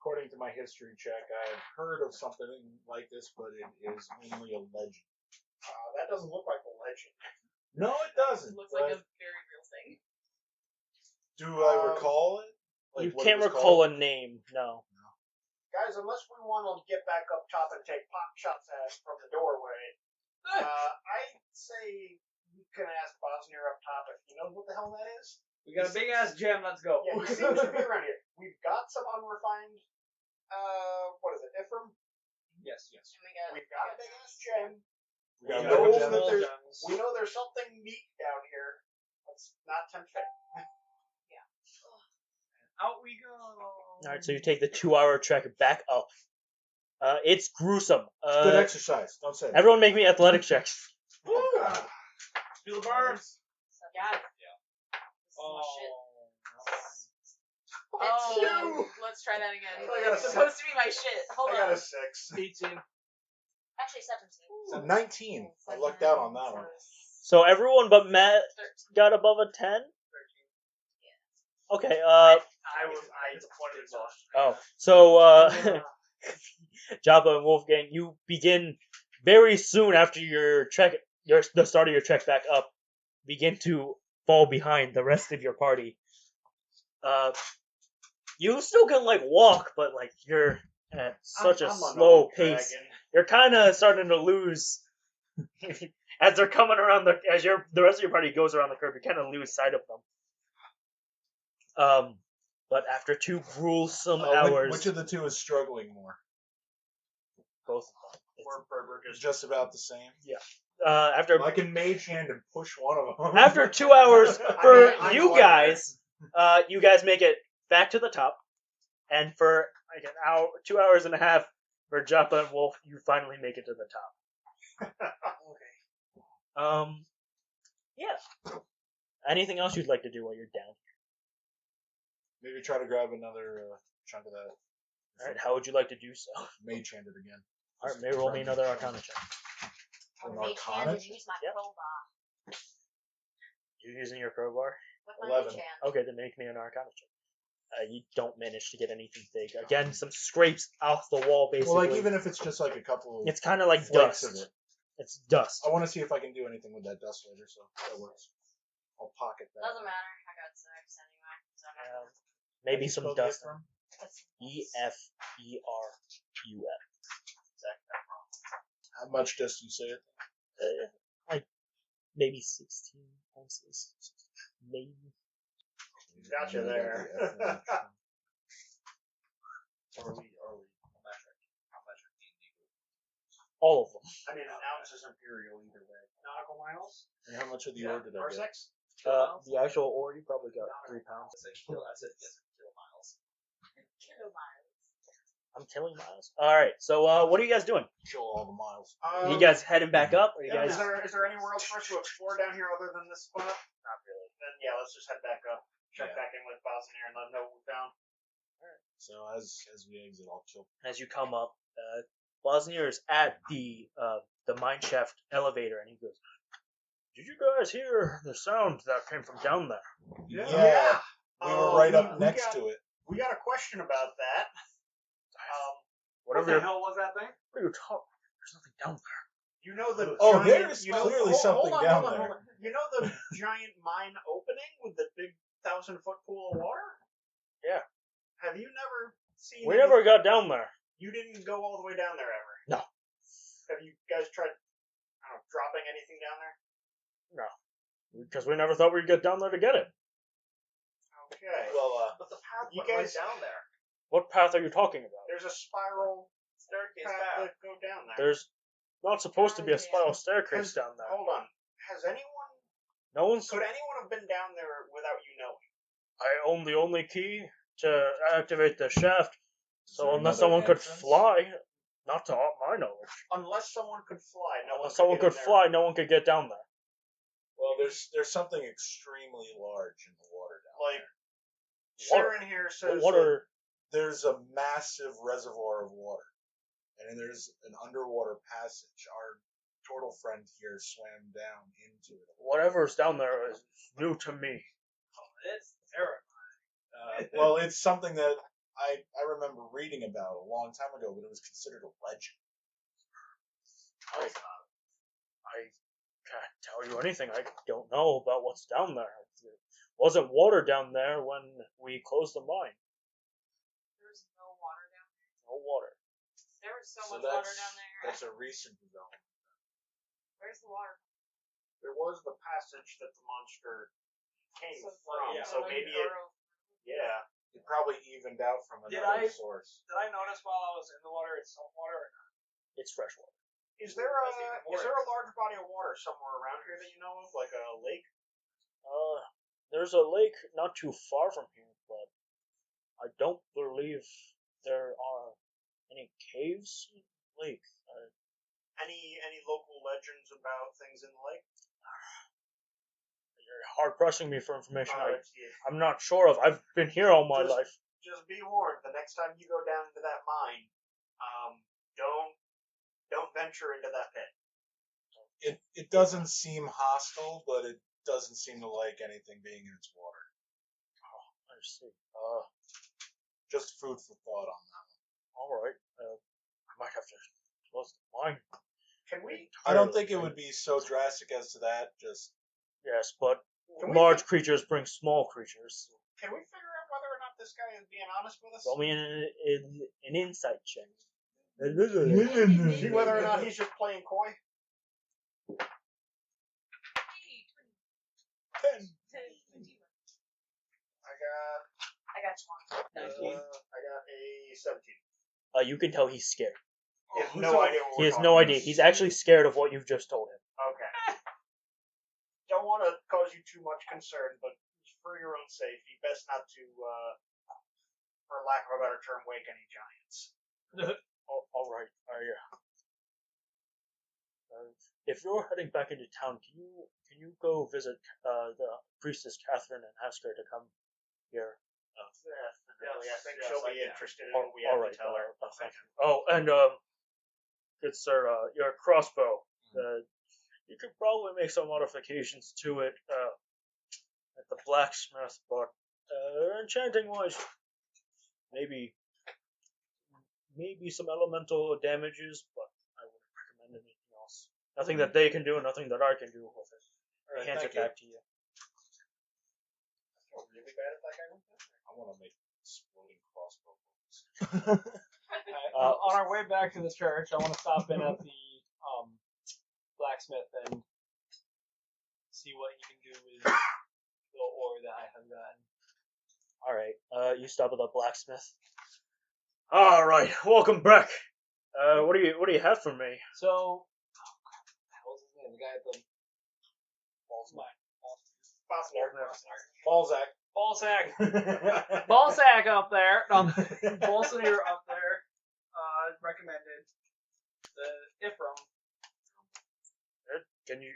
according to my history check, I have heard of something like this, but it is only a legend. That doesn't look like a legend. No, it doesn't. Looks but like a very real thing. Do I recall it? You What can't it was recall called? a name, no. Guys, unless we want to get back up top and take pot shots at it from the doorway, I'd say we can ask Bosniar up top if he knows what the hell that is. We got a big ass gem. Let's go. Yeah, he seems to be around here. We've got some unrefined. What is it? Ephraim? Yes. We've got a big ass gem. We got know mega that gems. there's- We know there's something neat down here. Let's not tempt fate. Out we go. Alright, so you take the 2-hour trek back up. It's gruesome. It's good exercise. Don't say that. Everyone make me athletic checks. Do the burns. Got it. Oh. That's Oh, you. let's try that again. I got a It's supposed to be my shit. Hold I got on. a 6. 18. Actually, 17. 19. I lucked out on that one. So everyone but Matt 13. got above a 10? Okay, I disappointed exhaustion. Oh, so, Jabba and Wolfgang, you begin very soon after the start of your trek back up, begin to fall behind the rest of your party. You still can, walk, but, you're at such a I'm an slow old pace. dragon. You're kind of starting to lose, as they're coming around the rest of your party goes around the curve, you kind of lose sight of them. But after 2 gruesome hours, Which of the two is struggling more? both of them. It's just about the same. After I can mage hand and push one of them. After 2 hours for I'm you like guys, you guys make it back to the top, and for an hour, 2 hours and a half for Joppa and Wolf, you finally make it to the top. Okay. Yeah. Anything else you'd like to do while you're down? Maybe try to grab another chunk of that. All right. How would you like to do so? Mage hand it again. All right. Maybe roll me another Arcana check. On An the mage hand, Arcana? and use my Yep. crowbar. You're using your crowbar. With my 11. mage hand. Okay, then make me an Arcana check. You don't manage to get anything big. Again, some scrapes off the wall, basically. Well, even if it's just a couple of It's kind of like flakes dust. of it. It's dust. I want to see if I can do anything with that dust later, so that works. I'll pocket that. Doesn't matter. I got 6 anyway. So I'm not gonna- Maybe How do you some spell the dust. Ephraim? EFERUM. How much dust do you say it? Maybe 16 ounces. Maybe. Gotcha there. All of them. I mean, an ounce is imperial either way. Nautical miles. And how much of the ore did I get? Parsecs? The actual ore, you probably got 3 pounds. Kilomiles. I'm killing miles. Alright, so what are you guys doing? Kill all the miles. You guys heading back up? Or you Yeah, guys... is there anywhere else for us to explore down here other than this spot? Not really. Then yeah, let's just head back up. Check Yeah. back in with Bosniar and let him know what we found. So as we exit, I'll kill. As you come up, Bosniar is at the mine shaft elevator, and he goes, "Did you guys hear the sound that came from down there?" Yeah. We were right up we next got- to it. We got a question about that. What Whatever the you're, hell was that thing? what are you talking? There's nothing down there. You know the Oh, giant, there's you know, clearly hold something on, down hold on, there. hold on. You know the giant mine opening with the big 1,000-foot pool of water? Yeah. Have you never seen? We never got down there. You didn't go all the way down there ever. No. Have you guys tried? I don't know, dropping anything down there? Because we never thought we'd get down there to get it. Okay. Well, But the path You went right guys- down there. What path are you talking about? There's a spiral Staircase path back. that go down there. There's not supposed to be a spiral staircase down there. Hold on. Has anyone? No one's. Could anyone have been down there without you knowing? I own the only key to activate the shaft. is So there unless another someone could entrance? fly, not to my knowledge. Unless someone could fly, no one Unless someone get in could there. fly, no one could get down there. Well, there's something extremely large in the water down Like, Water. Saren here says What are There's a massive reservoir of water, and then there's an underwater passage. Our turtle friend here swam down into it. whatever's down there is new to me. It's terrifying. Well, it's something that I remember reading about a long time ago, but it was considered a legend. I can't tell you anything. I don't know about what's down there. wasn't water down there when we closed the mine. There's no water down there. No water. There was so So much water down there. That's a recent development. Where's the water? There was the passage that the monster came So- from, yeah. so maybe it. Yeah. It probably evened out from Did another I- source. Did I notice while I was in the water it's salt water or not? It's fresh water. Is there That's even more a large body of water somewhere around here that you know of, like a lake? There's a lake not too far from here, but I don't believe there are any caves in the lake. Any local legends about things in the lake? You're hard pressing me for information Alright, I'm not sure of. I've been here all my life. Just be warned. The next time you go down to that mine, don't venture into that pit. It doesn't seem hostile, but it doesn't seem to like anything being in its water. I see. Just food for thought on that All right. I might have to close the mine. Can we? one. I don't think it would be so drastic as to that. Just Yes, but Can we- large creatures bring small creatures. Can we figure out whether or not this guy is being honest with us? Roll me an insight check. See whether or not he's just playing coy. Hey, 20. 10. I got 20. I got a 17. You can tell he's scared. He has no idea what He we're has no talking idea. He's actually scared of what you've just told him. about. Okay. Don't want to cause you too much concern, but for your own safety, best not to, for lack of a better term, wake any giants. All right. If you're heading back into town, can you go visit the priestess Catherine and ask her to come here? Definitely. I think yes, she'll I be can. interested in what we have to tell her. Thank you. Oh, and good sir, your crossbow. You could probably make some modifications to it at the blacksmith, but enchanting wise, maybe some elemental damages, but I wouldn't recommend anything else. Nothing that they can do, nothing that I can do with it. Alright, Hands it thank you. back to you. I'm really bad at that guy with that. I want to make exploding crossbow bolts. On our way back to the church, I want to stop in at the blacksmith and see what he can do with the ore that I have gotten. All right. You stop at the blacksmith. All right. Welcome back. What do you have for me? So, what was his name? The guy at the Balzac. Ballsack. Ballsack up there. Bolsoneer up there. Recommended the Ifram. Can you?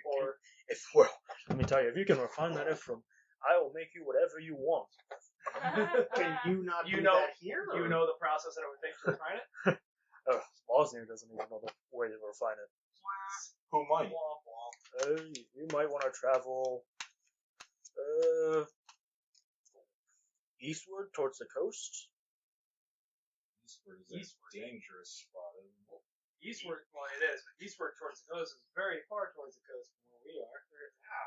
Well, let me tell you, if you can refine that from, I will make you whatever you want. Can you not You do know- that here? You know the process that it would take to refine it? Bosnier doesn't even know the way to refine it. Who might? You might want to travel eastward towards the coast. Eastward is a dangerous spot, isn't it? Eastward, well, it is, but eastward towards the coast is very far towards the coast from where we are.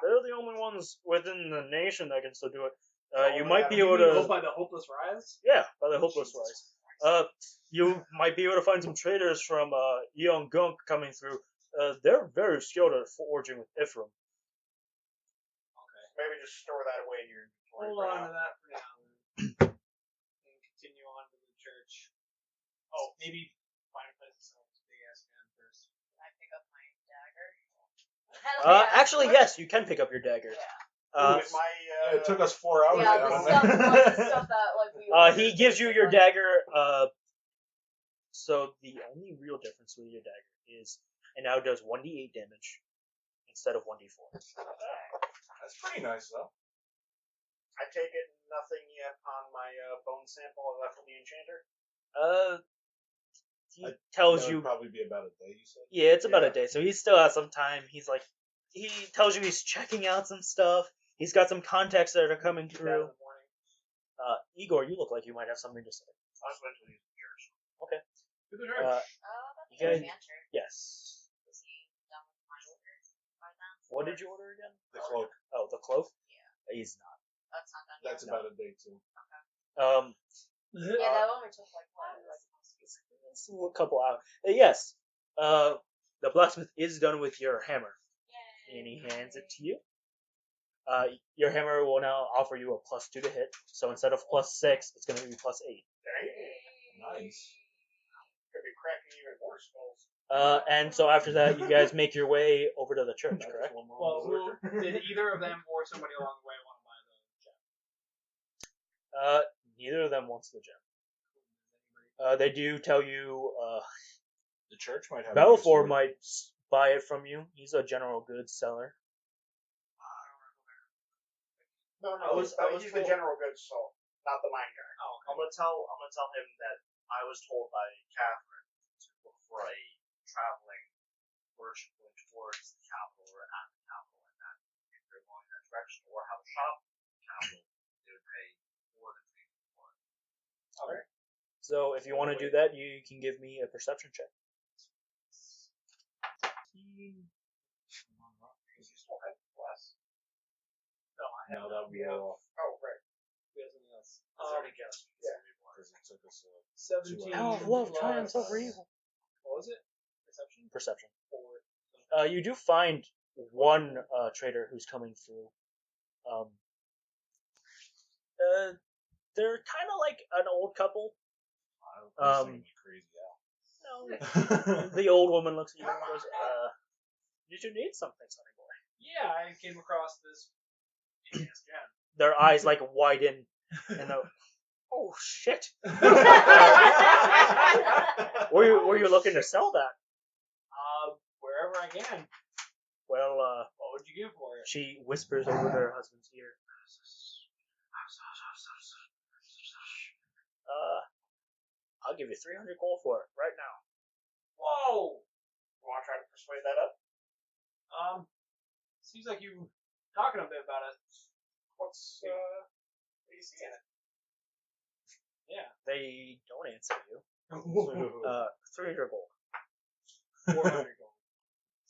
They're the only ones within the nation that can still do it. You Oh, might be You able mean to. go by the Hopeless Rise? Yeah, by the Hopeless Rise. You might be able to find some traders from Yeon Gunk coming through. They're very skilled at forging with Ifram. Maybe just store that away in your inventory. Hold for on now. to that for now. And continue on to the church. Oh, maybe find a place to sell this big ass gun first. Can I pick up my dagger? Actually, yes, you can pick up your dagger. Ooh, is my, It took us 4 hours Yeah, to the get stuff, on lots of stuff that like we. He gives you your dagger. So the only real difference with your dagger is it now does 1d8 damage instead of 1d4. That's pretty nice, though. I take it nothing yet on my bone sample I left from the enchanter? He tells That you. would probably be about a day, you said? Yeah, it's about Yeah. a day, so he still has some time. He tells you he's checking out some stuff. He's got some contacts that are coming That in through. the morning. Igor, you look like you might have something to say. I was going to use the church. To the church. That's You guys- the answer. Yes. Is he done with my order by then? What did you order again? The cloak. Oh, the cloak? Yeah. He's not. That's not done That's yet. about a day too. Yeah, that only took like what? A couple hours. Yes. The blacksmith is done with your hammer, Yay. and he hands it to you. Your hammer will now offer you a +2 to hit. So instead of +6, it's going to be +8. Nice. Could be cracking even more skulls. And so after that, you guys make your way over to the church, correct? Well, did either of them or somebody along the way want to buy the gem? Neither of them wants the gem. They do tell you The church might have. Bellafor might buy it from you. He's a general goods seller. No, I was he's the told- general goods soul, not the mine guy. Oh, I'm gonna tell him that I was told by Catherine to look for a traveling merchant going towards the capital or at the capital, and that if they're going that direction or have a shop at the capital, they would pay more than they for it. Okay. So if you want to do that, you can give me a perception check. No, that would be off. Oh, right. we have something else. Is there any guess? yeah. Because it took us 17. Power of love plus- triumphs over evil. What was it? Perception? Perception. Or You do find one trader who's coming through. They're kind of like an old couple. I was thinking crazy No, the old woman looks at you and goes, "Did you need something, sonny boy?" yeah, I came across this hideous gem. Their eyes like widen, and they're, "Oh shit! Were you looking to sell that?" Wherever I can. Well, What would you give for it? she whispers over her husband's ear. I'll give you 300 gold for it right now. Whoa! You want to try to persuade that up? Seems like you talking a bit about it. What do you see in it? Yeah. They don't answer you. 300 gold. 400 gold.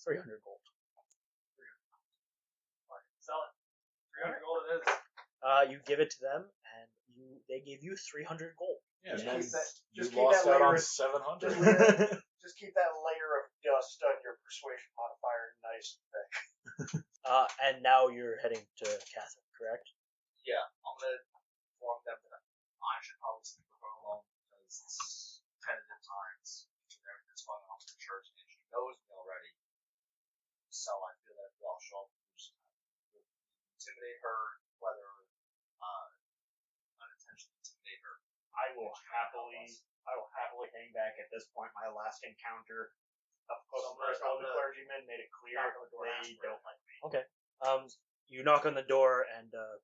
300 gold. Sell it. 300 gold it is. You give it to them, and they give you 300 gold. Yeah, Just and keep then that- you just keep lost that out on layer- 700. Just keep that layer of dust on your persuasion modifier nice and thick. And now you're heading to Catherine, correct? Yeah, I'm gonna inform them that I should probably sleep with her alone because it's tentative times with everything that's going on with the church, and she knows me already. So I feel that if we all show up, we just intimidate her, whether unintentionally intimidate her. I will happily hang back at this point. My last encounter up close and personal with the clergyman made it clear knock on the door and they ask for don't it. like me. You knock on the door, and the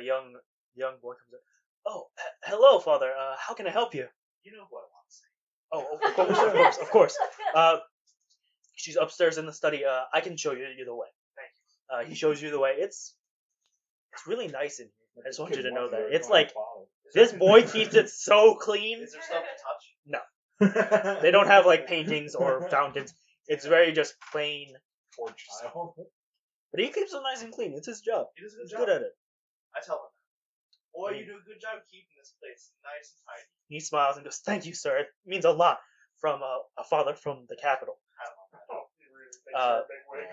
young boy comes in. Oh, hello, Father. How can I help you? You know what I want to say. Oh, of course. She's upstairs in the study. I can show you the way. Thank you. He shows you the way. It's really nice in here. I just want you to know that. It's like, this boy keeps it so clean. Is there stuff to touch? They don't have like paintings or fountains. It's very just plain. Poor child. But he keeps it nice and clean. It's his job. He does a He's good job. good at it. I tell him that. Boy, you do a good job keeping this place nice and tidy. He smiles and goes, "Thank you, sir. It means a lot from a father from the capital." Oh, he really thinks you're a big wig.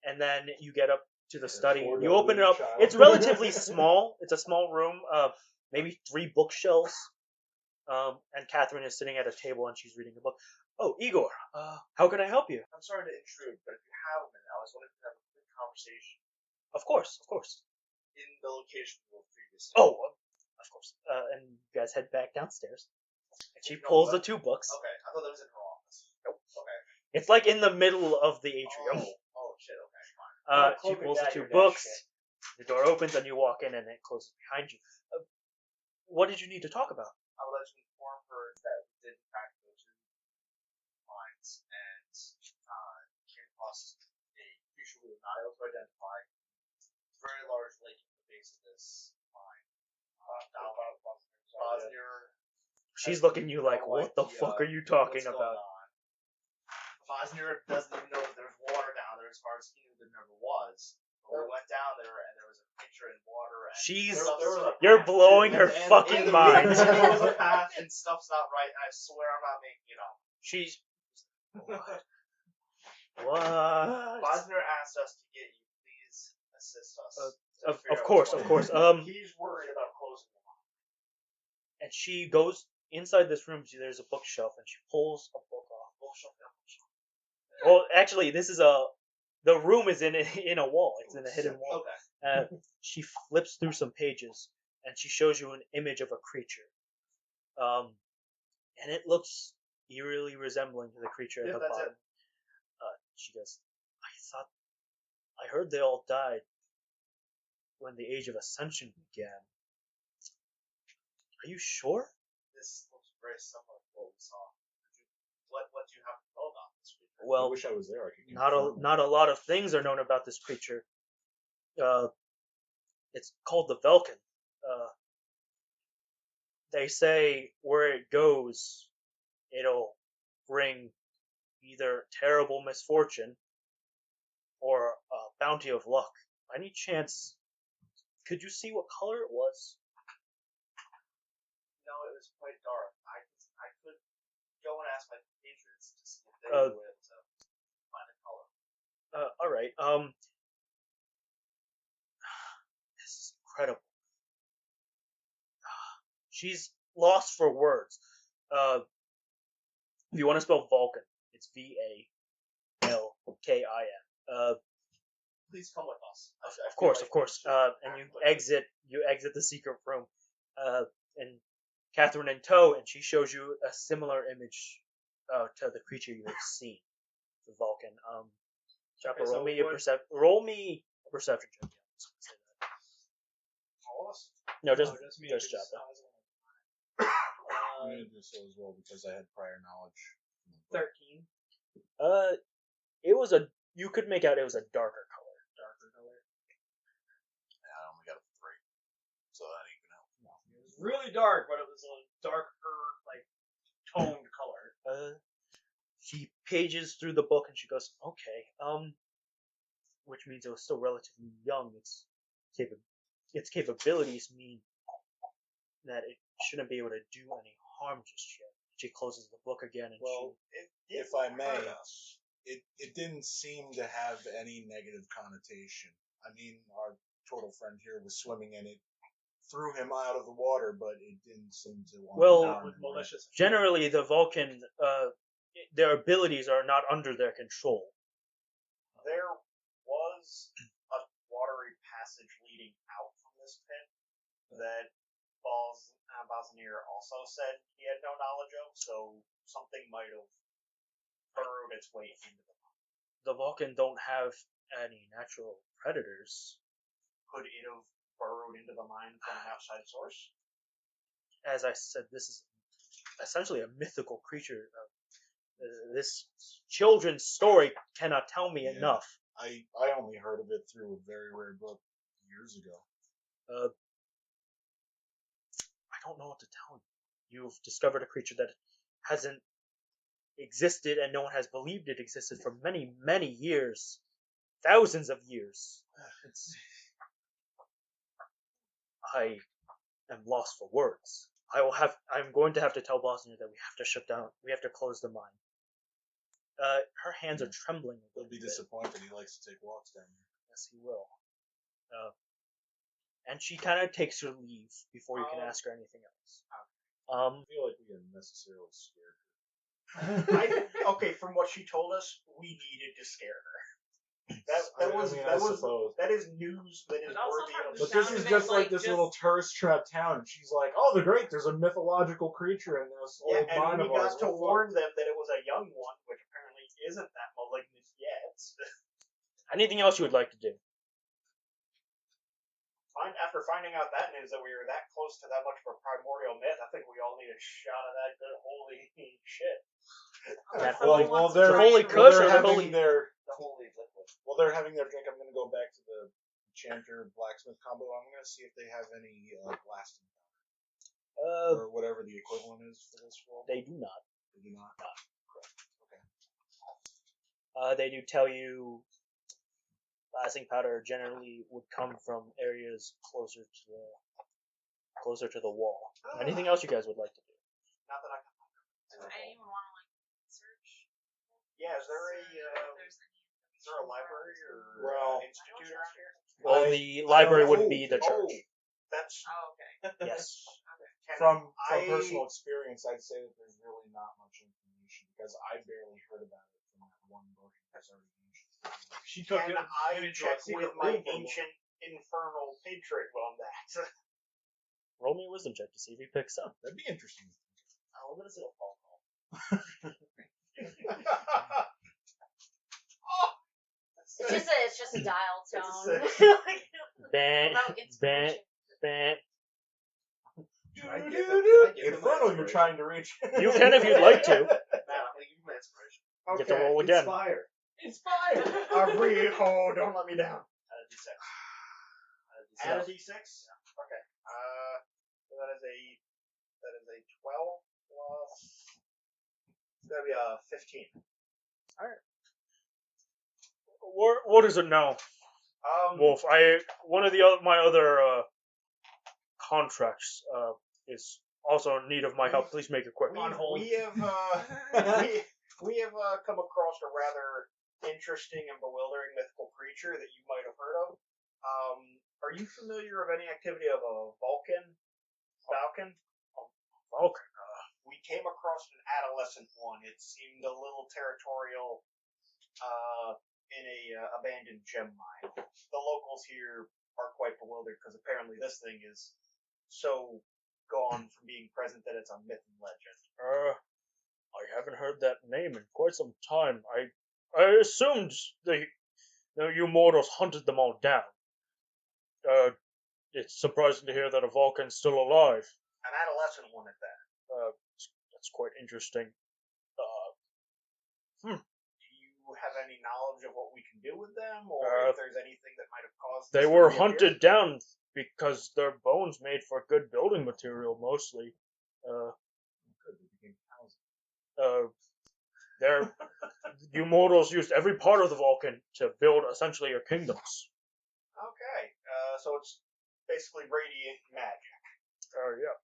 And then you get up to the study. poor You open it little up. child. It's relatively small. It's a small room. Maybe 3 bookshelves. And Catherine is sitting at a table and she's reading a book. Oh, Igor, how can I help you? I'm sorry to intrude, but if you have a minute, I was wondering if you have a quick conversation Of course. in the location we were previously. Oh, of course. And you guys head back downstairs. And she pulls the 2 books. Okay, I thought that was in her office. Nope. Okay. It's like in the middle of the atrium. Oh shit, okay, fine. She pulls the 2 Dagger, books. that The door opens and you walk in and it closes behind you. What did you need to talk about? I would like to inform her that we did in fact go to mines and came across a creature we were not able to identify. Very large lake at the base of this mine. Bosnear. She's looking at you like, what the fuck are you talking about? Bosnear doesn't even know that there's water down there as far as he knew there never was. But we went down there and there was a creature in water and You're blowing her fucking mind. There was a path and stuff's not right. I swear I'm not making it up. She's what? Bosniar asked us to get you. Please assist us. Of course. He's worried about closing them off. And she goes inside this room. There's a bookshelf, and she pulls a book off. Well, actually, the room is in a wall. It's in a hidden wall. Okay. She flips through some pages, and she shows you an image of a creature. And it looks eerily resembling to the creature at the bottom. She goes, I heard they all died when the Age of Ascension began. Are you sure? This looks very similar to what we saw. What do you have to know about this creature? Well, I wish I was there. I could not a lot of things are known about this creature. It's called the Velkin. They say where it goes, it'll bring either terrible misfortune or a bounty of luck. By any chance, could you see what color it was? No, it was quite dark. I could go and ask my patrons to see if they knew it to find a color. Alright, this is incredible. She's lost for words. If you want to spell Vulcan, it's Valkin. Please come with us. Of course. And you exit the secret room. And Catherine in tow, and she shows you a similar image to the creature you have seen, the Vulcan. Chopper, roll me a perception check. All of us? No, just me. Chopper. I'm gonna do so as well because I had prior knowledge. 13. You could make out it was a darker color. Yeah, I only got a 3, so that ain't gonna help. No. It was really dark, but it was a darker, like, toned color. She pages through the book and she goes, okay, which means it was still relatively young. Its capabilities mean that it shouldn't be able to do any harm just yet. She closes the book again and if I may, it didn't seem to have any negative connotation. I mean, our turtle friend here was swimming in it, threw him out of the water, but it didn't seem to want to harm him. Malicious. Generally, the Vulcan, their abilities are not under their control. There was a watery passage leading out from this pit that Bosnear also said he had no knowledge of, so something might have burrowed its way into the mine. The Vulcan don't have any natural predators. Could it have burrowed into the mine from an outside source? As I said, this is essentially a mythical creature. This children's story cannot tell me enough. I only heard of it through a very rare book years ago. I don't know what to tell you. You've discovered a creature that hasn't existed and no one has believed it existed for many, many years. Thousands of years. I am lost for words. I'm going to have to tell Bosnia that we have to shut down. We have to close the mine. Her hands are trembling. He'll be disappointed. He likes to take walks down here. Yes, he will. And she kind of takes her leave before you can ask her anything else. I feel like we unnecessarily scared her. Okay, from what she told us, we needed to scare her. That is news that is worthy of. But this is just like this little tourist trap town. She's like, "Oh, they're great. There's a mythological creature in this old mine and we of ours." got to warn them that it was a young one, which apparently isn't that malignant yet. Anything else you would like to do? After finding out that news that we were that close to that much of a primordial myth, I think we all need a shot of that good holy shit. Well, the holy kush or the holy liquid. While they're having their drink, I'm going to go back to the enchanter blacksmith combo. I'm going to see if they have any blasting powder or whatever the equivalent is for this roll. They do not. They do not. Correct. Okay. They do tell you blasting powder generally would come from areas closer to the wall. Anything else you guys would like to do? Not that I can. Do I even want to search? Yeah, is there If there's a library or Well- institute around here? Well, the library would be the church. That's Oh, okay. Yes. Okay. From I- personal experience, I'd say that there's really not much information because I barely heard about it from that one book that's already mentioned. She took Can it. I into a check secret with my room for a ancient infernal patron on that? Roll me a wisdom check to see if he picks up. That'd be interesting. Oh, what is it a phone call? It's just a dial It's a tone. Ban, About ban, inspiration. ban. Can I give them my Infernal, you're inspiration? trying to reach. You can if you'd like to. Matt, I'm gonna give you my inspiration. You get to roll again. Inspire. Inspired. Don't let me down. Add a d6. Add a d6? Okay. So that is a 12 plus. It's gonna be a 15. What is it now, Wolf? One of my other contracts is also in need of my help. Please make it quick. We have we have come across a rather interesting and bewildering mythical creature that you might have heard of. Are you familiar of any activity of a Falcon? Okay. We came across an adolescent one. It seemed a little territorial in a abandoned gem mine. The locals here are quite bewildered because apparently this thing is so gone from being present that it's a myth and legend. I haven't heard that name in quite some time. I assumed you mortals hunted them all down. It's surprising to hear that a Vulcan's still alive. An adolescent one at that. That's quite interesting. Do you have any knowledge of what we can do with them, or if there's anything that might have caused? They this to were reappear? hunted down because their bones made for good building material, mostly. You mortals used every part of the Vulcan to build essentially your kingdoms. Okay, so it's basically radiant magic. Yeah.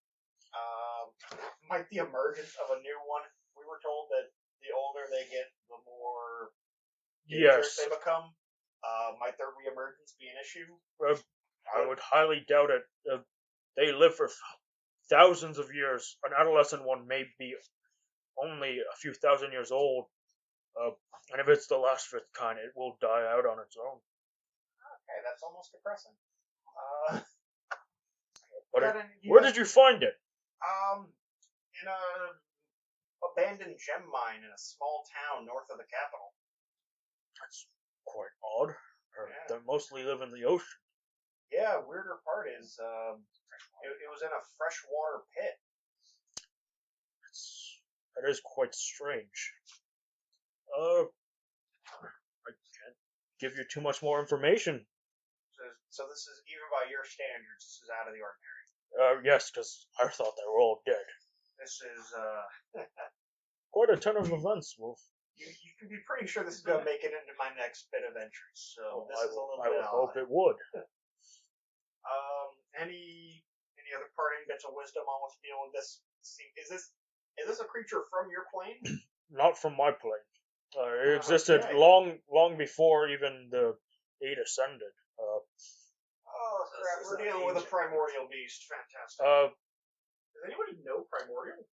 Might the emergence of a new one? We were told that the older they get, the more dangerous Yes. they become. Might their reemergence be an issue? I would highly doubt it. They live for thousands of years. An adolescent one may be only a few thousand years old. And if it's the last of its kind, it will die out on its own. Okay, that's almost depressing. Where did you find it? In a abandoned gem mine in a small town north of the capital. That's quite odd. Yeah. They mostly live in the ocean. Yeah, weirder part is it was in a freshwater pit. That is quite strange. I can't give you too much more information. So this is, even by your standards, this is out of the ordinary. Yes, because I thought they were all dead. This is Quite a turn of events, Wolf. you can be pretty sure this is going to make it into my next bit of entries. So this is a little I bit would odd. hope it would. Any other parting bits of wisdom on what to deal with this? Is this a creature from your plane? Not from my plane. It existed Okay. long before even the 8 ascended. Oh crap! This is We're an dealing with a ancient primordial beast. Fantastic. Does anybody know primordial?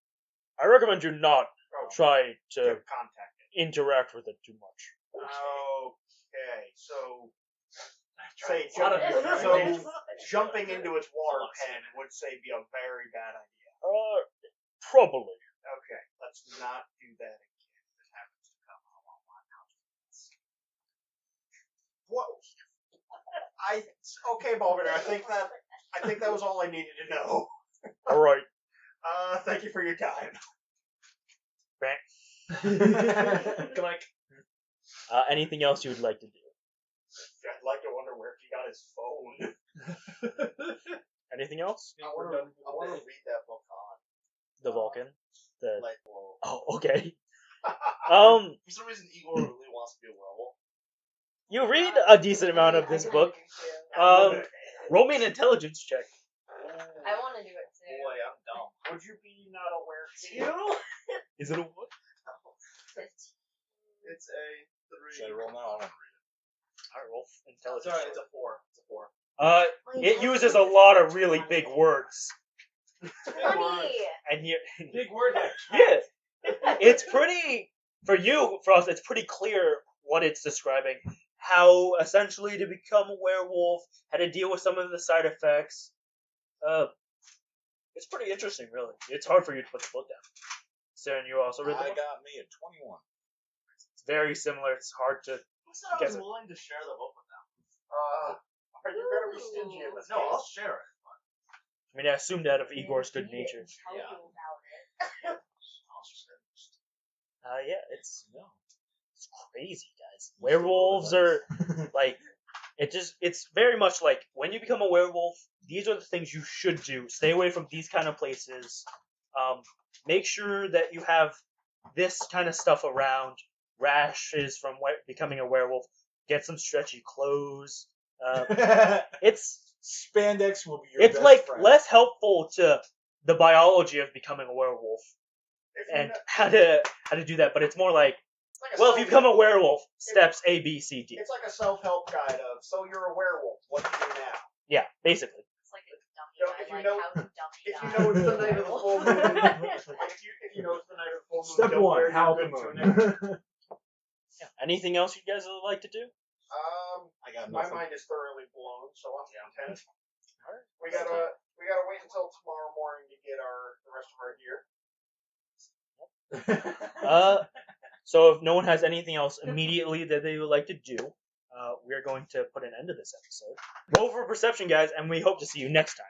I recommend you not Oh, try to contact it. interact with it too much. Okay, so say A lot of your jumping into its water pen would say be a very bad idea. Probably. Okay, let's not do that again. If it happens to come along my house. What? Okay, Balvin. I think that was all I needed to know. All right. Thank you for your time. Like, Anything else you would like to do? I'd like to wonder where he got his phone. Anything else? I want to read that book on. The Vulcan. Like, well, Oh, okay. for some reason, Igor really wants to be a werewolf. You read a decent amount of this book. Roll me an intelligence check. I want to do it too. Boy, I'm dumb. Would you be not aware too? Is it a what? 15. It's a 3. Should I roll now? I want to read Alright, roll intelligence. Sorry, it's a 4. It's a 4. It uses a lot of really big words. 20. And you Big word. yeah. It's pretty for you, Frost, it's pretty clear what it's describing. How essentially to become a werewolf, how to deal with some of the side effects. It's pretty interesting, really. It's hard for you to put the book down. Saren, you also it. read the I book? got me at 21. It's very similar. It's hard to. Who said I was willing to share the book with them? Are you gonna be stingy in this No, case? I'll share it. I mean, I assumed out of Igor's good nature. Tell Yeah. you about it. I'll share it. Yeah, it's crazy, guys. Werewolves are like it's very much like when you become a werewolf, these are the things you should do. Stay away from these kind of places. Make sure that you have this kind of stuff around. Rashes from becoming a werewolf. Get some stretchy clothes. It's Spandex will be your it's best like friend. less helpful to the biology of becoming a werewolf If you and know- how to do that, but it's more like, it's like a well, if you self- become a werewolf, steps A, B, C, D. It's like a self-help guide of, so you're a werewolf, what do you do now? Yeah, basically. It's like a dummy So guide, if you like know- how to dummy If you guide. know it's the night of the full moon, if you know it's the night of the full moon, Step don't wear one, your how the good moon. tunic. Yeah. Anything else you guys would like to do? I got My nothing. mind is thoroughly blown, so I'm content. Alright. We gotta wait until tomorrow morning to get the rest of our gear. So if no one has anything else immediately that they would like to do, we're going to put an end to this episode. Roll for perception, guys, and we hope to see you next time.